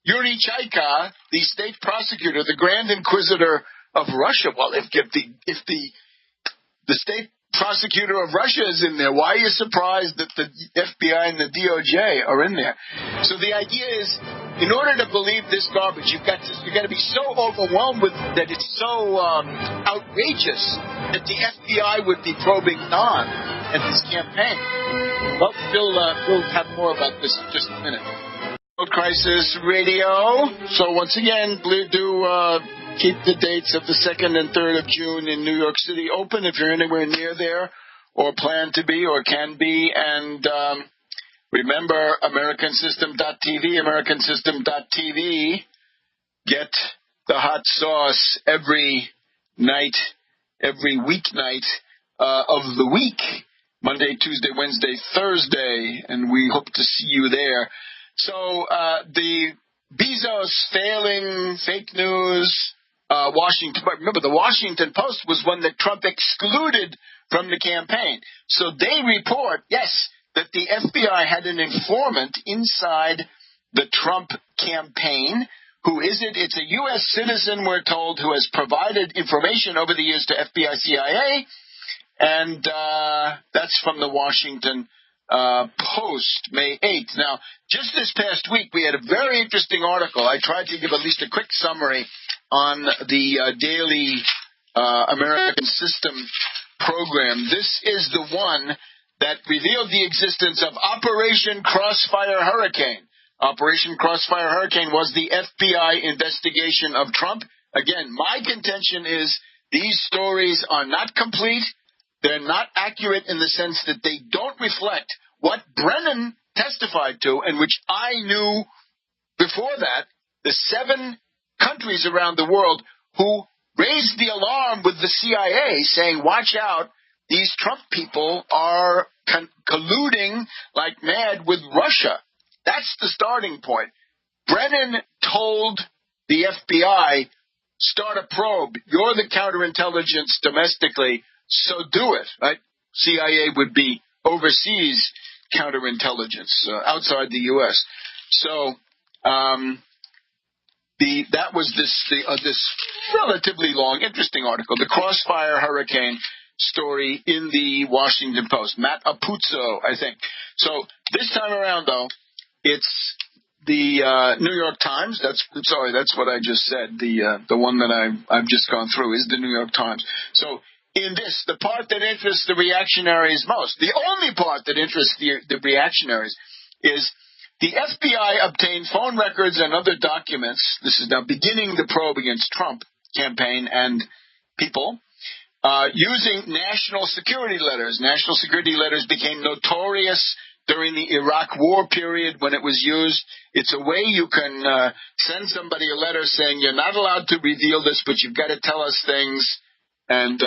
Yuri Chaika, the state prosecutor, the Grand Inquisitor of Russia. Well, if the state prosecutor of Russia is in there, why are you surprised that the FBI and the DOJ are in there? So the idea is, in order to believe this garbage, you've got to be so overwhelmed with that it's so outrageous that the FBI would be probing Don and his campaign. Well, we'll have more about this in just a minute. Crisis Radio. So once again, do keep the dates of the 2nd and 3rd of June in New York City open if you're anywhere near there or plan to be or can be. And Remember AmericanSystem.tv, AmericanSystem.tv. Get the hot sauce every night, every weeknight of the week, Monday, Tuesday, Wednesday, Thursday, and we hope to see you there. So the Bezos failing, fake news, Washington. Remember, the Washington Post was one that Trump excluded from the campaign. So they report, yes, that the FBI had an informant inside the Trump campaign. Who is it? It's a U.S. citizen, we're told, who has provided information over the years to FBI, CIA, and that's from the Washington Post, May 8th. Now, just this past week, we had a very interesting article. I tried to give at least a quick summary on the daily American System program. This is the one that revealed the existence of Operation Crossfire Hurricane. Operation Crossfire Hurricane was the FBI investigation of Trump. Again, my contention is these stories are not complete. They're not accurate in the sense that they don't reflect what Brennan testified to, and which I knew before that, the 7 countries around the world who raised the alarm with the CIA saying, watch out, these Trump people are colluding like mad with Russia. That's the starting point. Brennan told the FBI, start a probe. You're the counterintelligence domestically, so do it. Right? CIA would be overseas counterintelligence outside the U.S. So that was this relatively long, interesting article, the Crossfire Hurricane story in the Washington Post. Matt Apuzzo, I think. So this time around, though, it's the New York Times. That's what I just said. The one that I've just gone through is the New York Times. So in this, the part that interests the reactionaries most, the only part that interests the reactionaries, is the FBI obtained phone records and other documents. This is now beginning the probe against Trump campaign and people. Using national security letters. National security letters became notorious during the Iraq War period when it was used. It's a way you can send somebody a letter saying you're not allowed to reveal this, but you've got to tell us things. And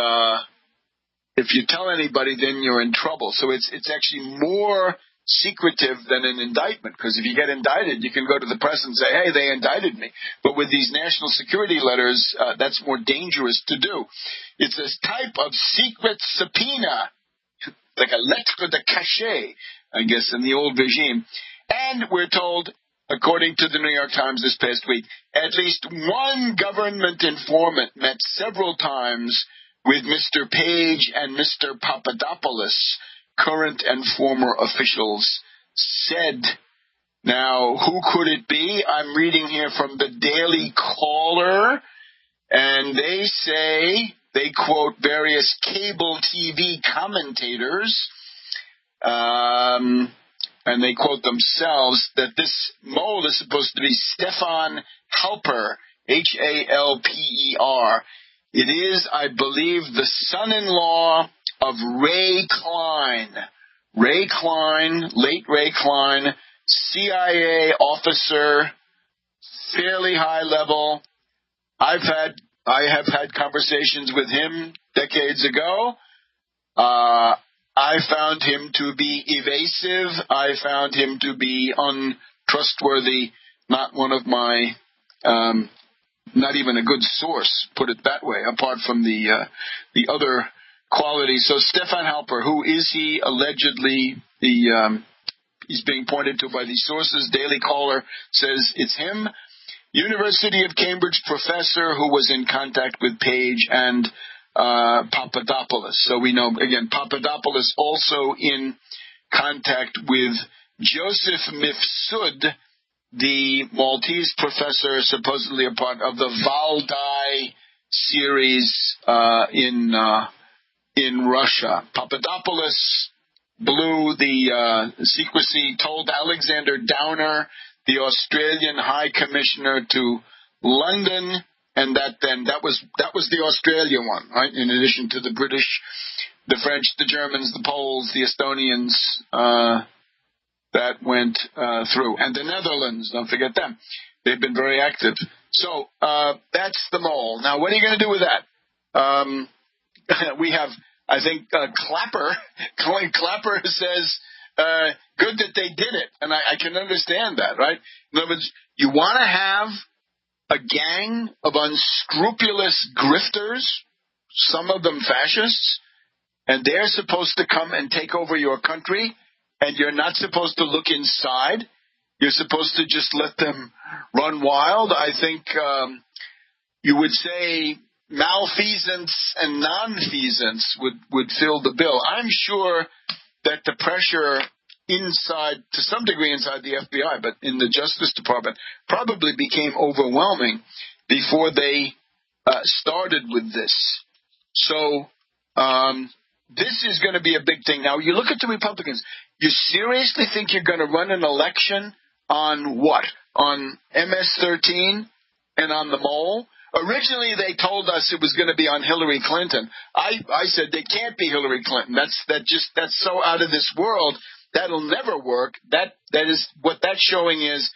if you tell anybody, then you're in trouble. So it's actually more secretive than an indictment, because if you get indicted, you can go to the press and say, hey, they indicted me. But with these national security letters, that's more dangerous to do. It's a type of secret subpoena, like a lettre de cachet, I guess, in the old regime. And we're told, according to the New York Times this past week, at least one government informant met several times with Mr. Page and Mr. Papadopoulos, current and former officials said. Now, who could it be? I'm reading here from the Daily Caller, and they say, they quote various cable TV commentators, and they quote themselves, that this mole is supposed to be Stefan Halper, Halper. It is, I believe, the son-in-law of Ray Klein. Ray Klein, late Ray Klein, CIA officer, fairly high level. I have had conversations with him decades ago. I found him to be evasive. I found him to be untrustworthy. Not one of my, not even a good source, put it that way, apart from the other qualities. So Stefan Halper, who is he? Allegedly, he's being pointed to by these sources. Daily Caller says it's him. University of Cambridge professor who was in contact with Page and Papadopoulos. So we know, again, Papadopoulos also in contact with Joseph Mifsud, the Maltese professor, supposedly a part of the Valdai series in Russia. Papadopoulos blew the secrecy, told Alexander Downer, the Australian High Commissioner to London, and that was the Australian one, right? In addition to the British, the French, the Germans, the Poles, the Estonians, that went through. And the Netherlands, don't forget them. They've been very active. So that's the mole. Now, what are you going to do with that? We have, I think, Clapper. Colin Clapper says, good that they did it. And I can understand that, right? In other words, you want to have a gang of unscrupulous grifters, some of them fascists, and they're supposed to come and take over your country, and you're not supposed to look inside. You're supposed to just let them run wild. I think you would say malfeasance and nonfeasance would fill the bill. I'm sure that the pressure inside, to some degree inside the FBI, but in the Justice Department, probably became overwhelming before they started with this. So this is going to be a big thing. Now, you look at the Republicans. You seriously think you're going to run an election on what? On MS-13 and on the mole? Originally, they told us it was going to be on Hillary Clinton. I said they can't be Hillary Clinton. That's so out of this world. That'll never work. That is what that's showing is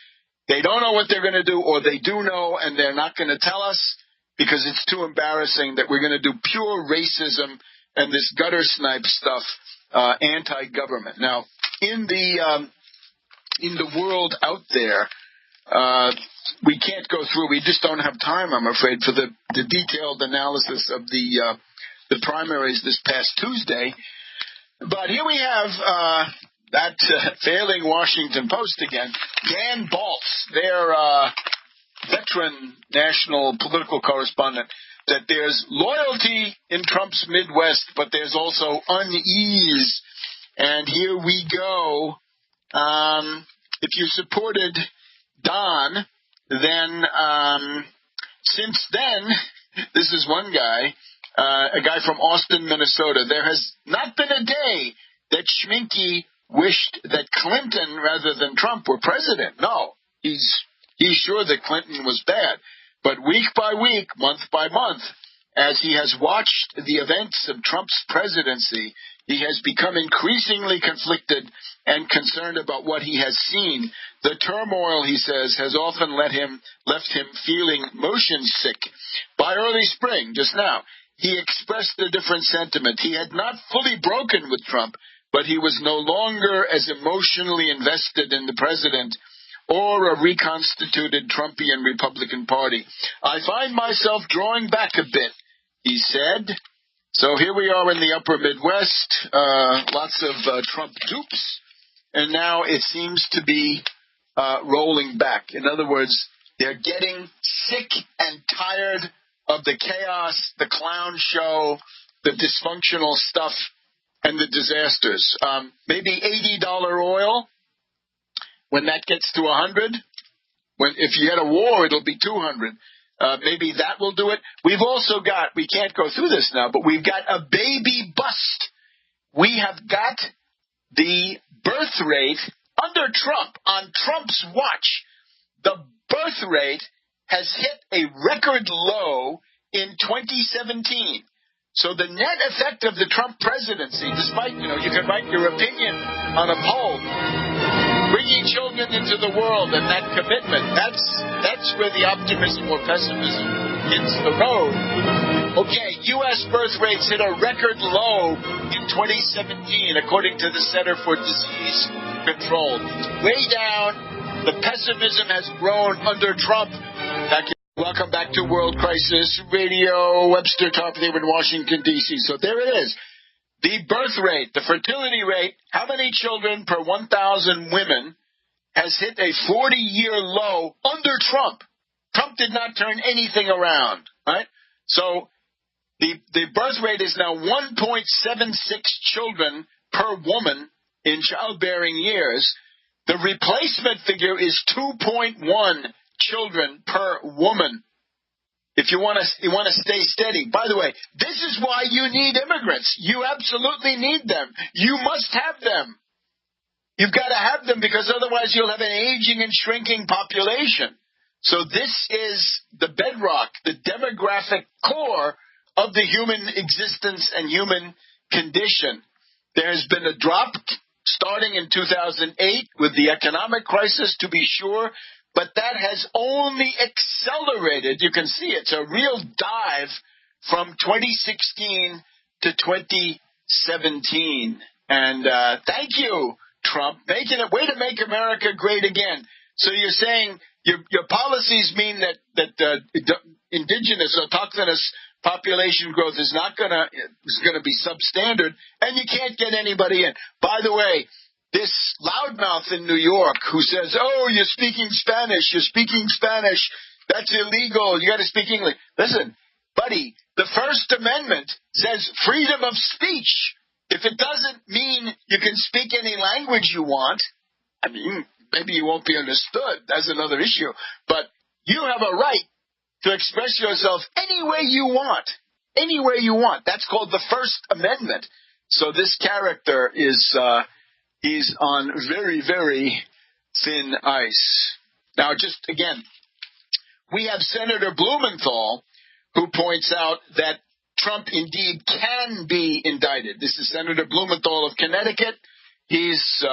they don't know what they're going to do, or they do know and they're not going to tell us because it's too embarrassing that we're going to do pure racism and this gutter snipe stuff, anti-government. Now, in the world out there, we can't go through. We just don't have time, I'm afraid, for the detailed analysis of the primaries this past Tuesday. But here we have that failing Washington Post again. Dan Baltz, their veteran national political correspondent, that there's loyalty in Trump's Midwest, but there's also unease. And here we go. If you supported Don, then since then, this is one guy, a guy from Austin, Minnesota, there has not been a day that Schminke wished that Clinton rather than Trump were president. No, he's sure that Clinton was bad. But week by week, month by month, as he has watched the events of Trump's presidency, he has become increasingly conflicted and concerned about what he has seen. The turmoil, he says, has often left him feeling motion sick. By early spring, just now, he expressed a different sentiment. He had not fully broken with Trump, but he was no longer as emotionally invested in the president or a reconstituted Trumpian Republican Party. I find myself drawing back a bit, he said. So here we are in the upper Midwest, lots of Trump dupes, and now it seems to be rolling back. In other words, they're getting sick and tired of the chaos, the clown show, the dysfunctional stuff, and the disasters. Maybe $80 oil. When that gets to 100, if you had a war, it'll be 200. Maybe that will do it. We've also got, we can't go through this now, but we've got a baby bust. We have got the birth rate under Trump, on Trump's watch. The birth rate has hit a record low in 2017. So the net effect of the Trump presidency, despite, you can write your opinion on a poll, bringing children into the world and that commitment, that's where the optimism or pessimism hits the road. Okay, U.S. birth rates hit a record low in 2017, according to the Center for Disease Control. Way down, the pessimism has grown under Trump. Welcome back to World Crisis Radio, Webster Tarp here in Washington, D.C. So there it is. The birth rate, the fertility rate, how many children per 1,000 women has hit a 40-year low under Trump. Trump did not turn anything around, right? So the birth rate is now 1.76 children per woman in childbearing years. The replacement figure is 2.1 children per woman. If you want to stay steady. By the way, this is why you need immigrants. You absolutely need them. You must have them. You've got to have them because otherwise you'll have an aging and shrinking population. So this is the bedrock, the demographic core of the human existence and human condition. There has been a drop starting in 2008 with the economic crisis, to be sure, but that has only accelerated. You can see it's a real dive from 2016 to 2017. And thank you, Trump, making it way to make America great again. So you're saying your policies mean that indigenous, autochthonous population growth is gonna be substandard, and you can't get anybody in. By the way, this loudmouth in New York who says, "Oh, you're speaking Spanish, that's illegal, you got to speak English." Listen, buddy, the First Amendment says freedom of speech. If it doesn't mean you can speak any language you want, I mean, maybe you won't be understood. That's another issue. But you have a right to express yourself any way you want. Any way you want. That's called the First Amendment. So this character is he's on very, very thin ice. Now, just again, we have Senator Blumenthal, who points out that Trump indeed can be indicted. This is Senator Blumenthal of Connecticut. He's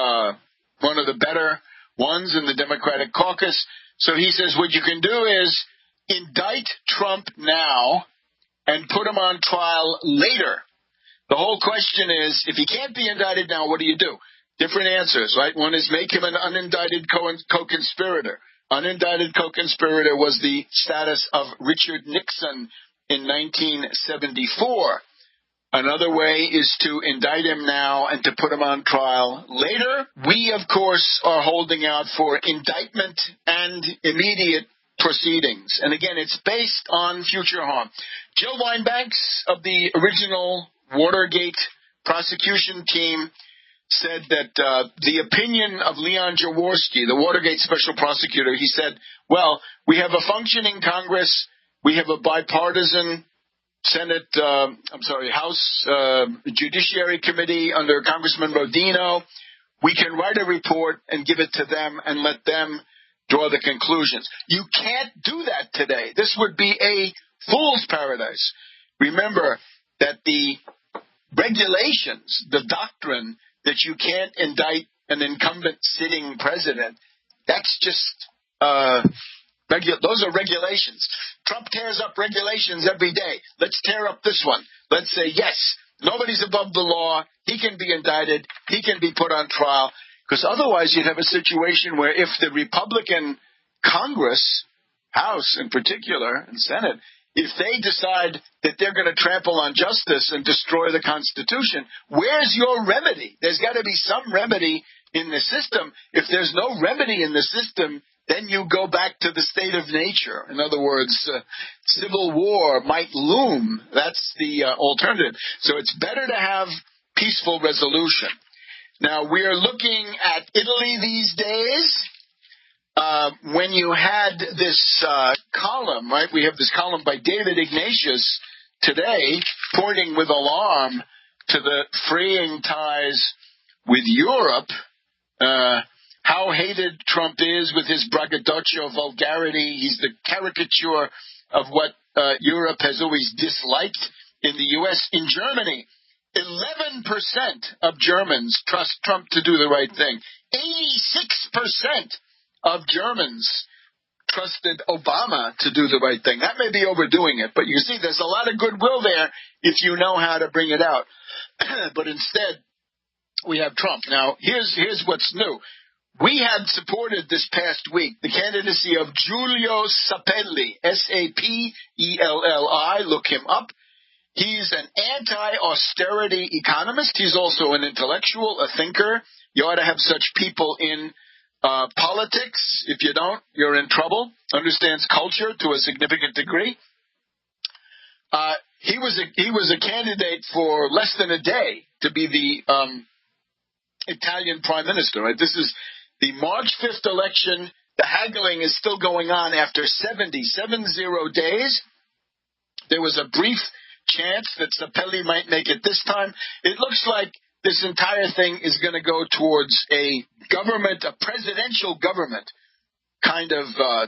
one of the better ones in the Democratic caucus. So he says what you can do is indict Trump now and put him on trial later. The whole question is, if he can't be indicted now, what do you do? Different answers, right? One is make him an unindicted co-conspirator. Unindicted co-conspirator was the status of Richard Nixon in 1974. Another way is to indict him now and to put him on trial later. We, of course, are holding out for indictment and immediate proceedings. And again, it's based on future harm. Jill Wine-Banks of the original Watergate prosecution team said that the opinion of Leon Jaworski, the Watergate special prosecutor, he said, well, we have a functioning Congress, we have a bipartisan House Judiciary Committee under Congressman Rodino. We can write a report and give it to them and let them draw the conclusions. You can't do that today. This would be a fool's paradise. Remember that the regulations, the doctrine that you can't indict an incumbent sitting president, that's just those are regulations. Trump tears up regulations every day. Let's tear up this one. Let's say, yes, nobody's above the law. He can be indicted. He can be put on trial. Because otherwise you'd have a situation where if the Republican Congress, House in particular, and Senate, if they decide that they're going to trample on justice and destroy the Constitution, where's your remedy? There's got to be some remedy in the system. If there's no remedy in the system, then you go back to the state of nature. In other words, civil war might loom. That's the alternative. So it's better to have peaceful resolution. Now, we are looking at Italy these days. When you had this column, right, we have this column by David Ignatius today pointing with alarm to the fraying ties with Europe, how hated Trump is with his braggadocio vulgarity. He's the caricature of what Europe has always disliked in the U.S. In Germany, 11% of Germans trust Trump to do the right thing. 86% of Germans trusted Obama to do the right thing. That may be overdoing it, but you see there's a lot of goodwill there if you know how to bring it out. But instead, we have Trump. Now, here's what's new. We had supported this past week the candidacy of Giulio Sapelli, S-A-P-E-L-L-I. Look him up. He's an anti-austerity economist. He's also an intellectual, a thinker. You ought to have such people in politics. If you don't, you're in trouble. Understands culture to a significant degree. He was a candidate for less than a day to be the Italian prime minister. Right? This is the March 5th election. The haggling is still going on after 70 days. There was a brief chance that Sapelli might make it this time. It looks like this entire thing is going to go towards a government, a presidential government kind of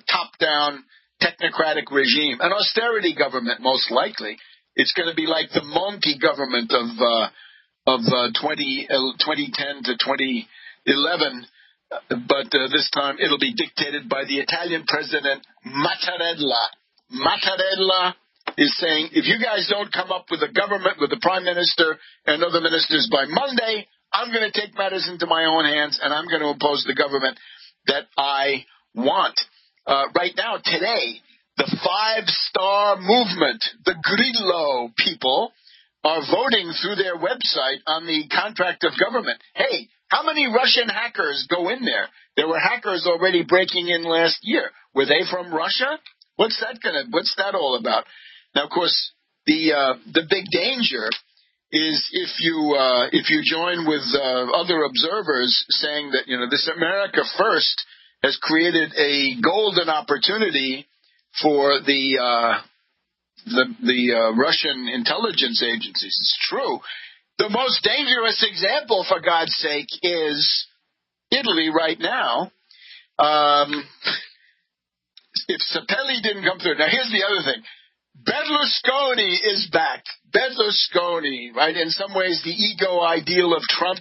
top-down technocratic regime, an austerity government most likely. It's going to be like the Monti government 2010 to 2011. But this time it'll be dictated by the Italian president, Mattarella. Mattarella is saying, if you guys don't come up with a government, with the prime minister and other ministers by Monday, I'm going to take matters into my own hands, and I'm going to impose the government that I want. Right now, today, the five-star movement, the Grillo people, are voting through their website on the contract of government. Hey, how many Russian hackers go in there? There were hackers already breaking in last year. Were they from Russia? What's that all about? Now, of course, the big danger is if you join with other observers saying that, this America First has created a golden opportunity for the Russian intelligence agencies. It's true. The most dangerous example, for God's sake, is Italy right now. If Sapelli didn't come through. Now, here's the other thing. Berlusconi is back. Berlusconi, right? In some ways, the ego ideal of Trump,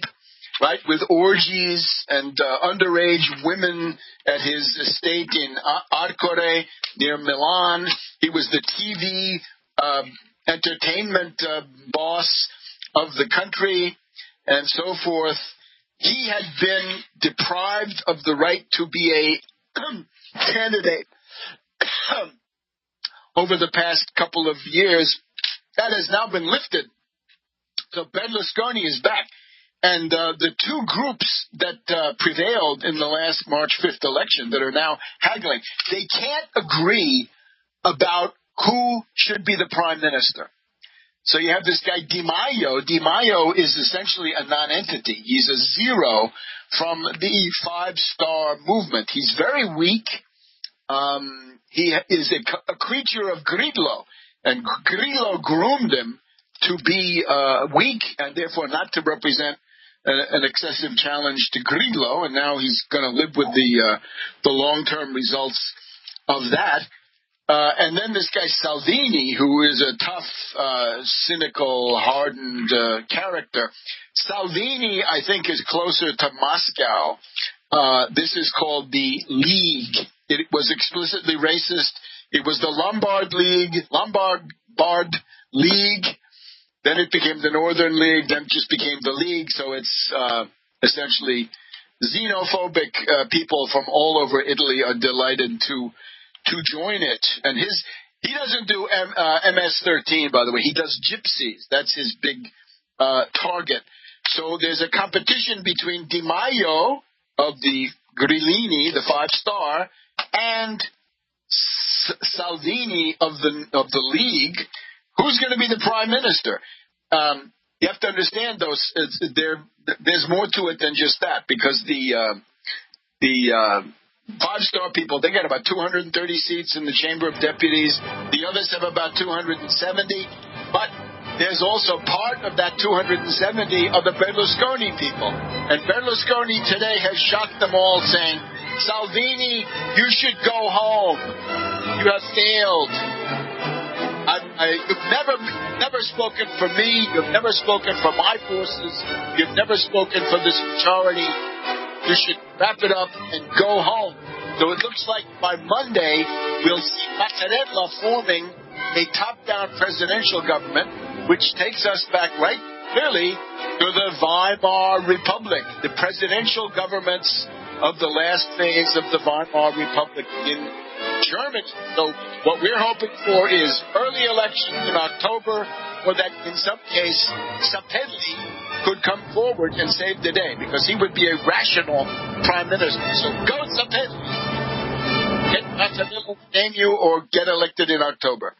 right? With orgies and underage women at his estate in Arcore near Milan. He was the TV entertainment boss of the country and so forth. He had been deprived of the right to be a candidate over the past couple of years. That has now been lifted. So Berlusconi is back. And the two groups that prevailed in the last March 5th election that are now haggling, they can't agree about who should be the prime minister. So you have this guy Di Maio. Di Maio is essentially a non-entity. He's a zero from the five-star movement. He's very weak. He is a creature of Grillo, and Grillo groomed him to be weak and therefore not to represent an excessive challenge to Grillo, and now he's going to live with the long-term results of that. And then this guy Salvini, who is a tough, cynical, hardened character. Salvini, I think, is closer to Moscow. This is called the League. It was explicitly racist. It was the Lombard League. Then it became the Northern League. Then it just became the League. So it's essentially xenophobic people from all over Italy are delighted to join it. And he doesn't do MS-13, by the way. He does gypsies. That's his big target. So there's a competition between Di Maio of the Grillini, the five-star, and Salvini of the League. Who's going to be the prime minister? You have to understand, though, there's more to it than just that, because the five-star people, they got about 230 seats in the Chamber of Deputies. The others have about 270. But there's also part of that 270 of the Berlusconi people. And Berlusconi today has shocked them all, saying, Salvini, you should go home. You have failed. You've never spoken for me. You've never spoken for my forces. You've never spoken for this majority. You should wrap it up and go home. So it looks like by Monday we'll see Mattarella forming a top-down presidential government, which takes us back right clearly to the Weimar Republic, the presidential governments of the last phase of the Weimar Republic in Germany. So what we're hoping for is early elections in October, or that in some case Sapelli could come forward and save the day, because he would be a rational prime minister. So go Sapelli. Get Mattarella, name you, or get elected in October.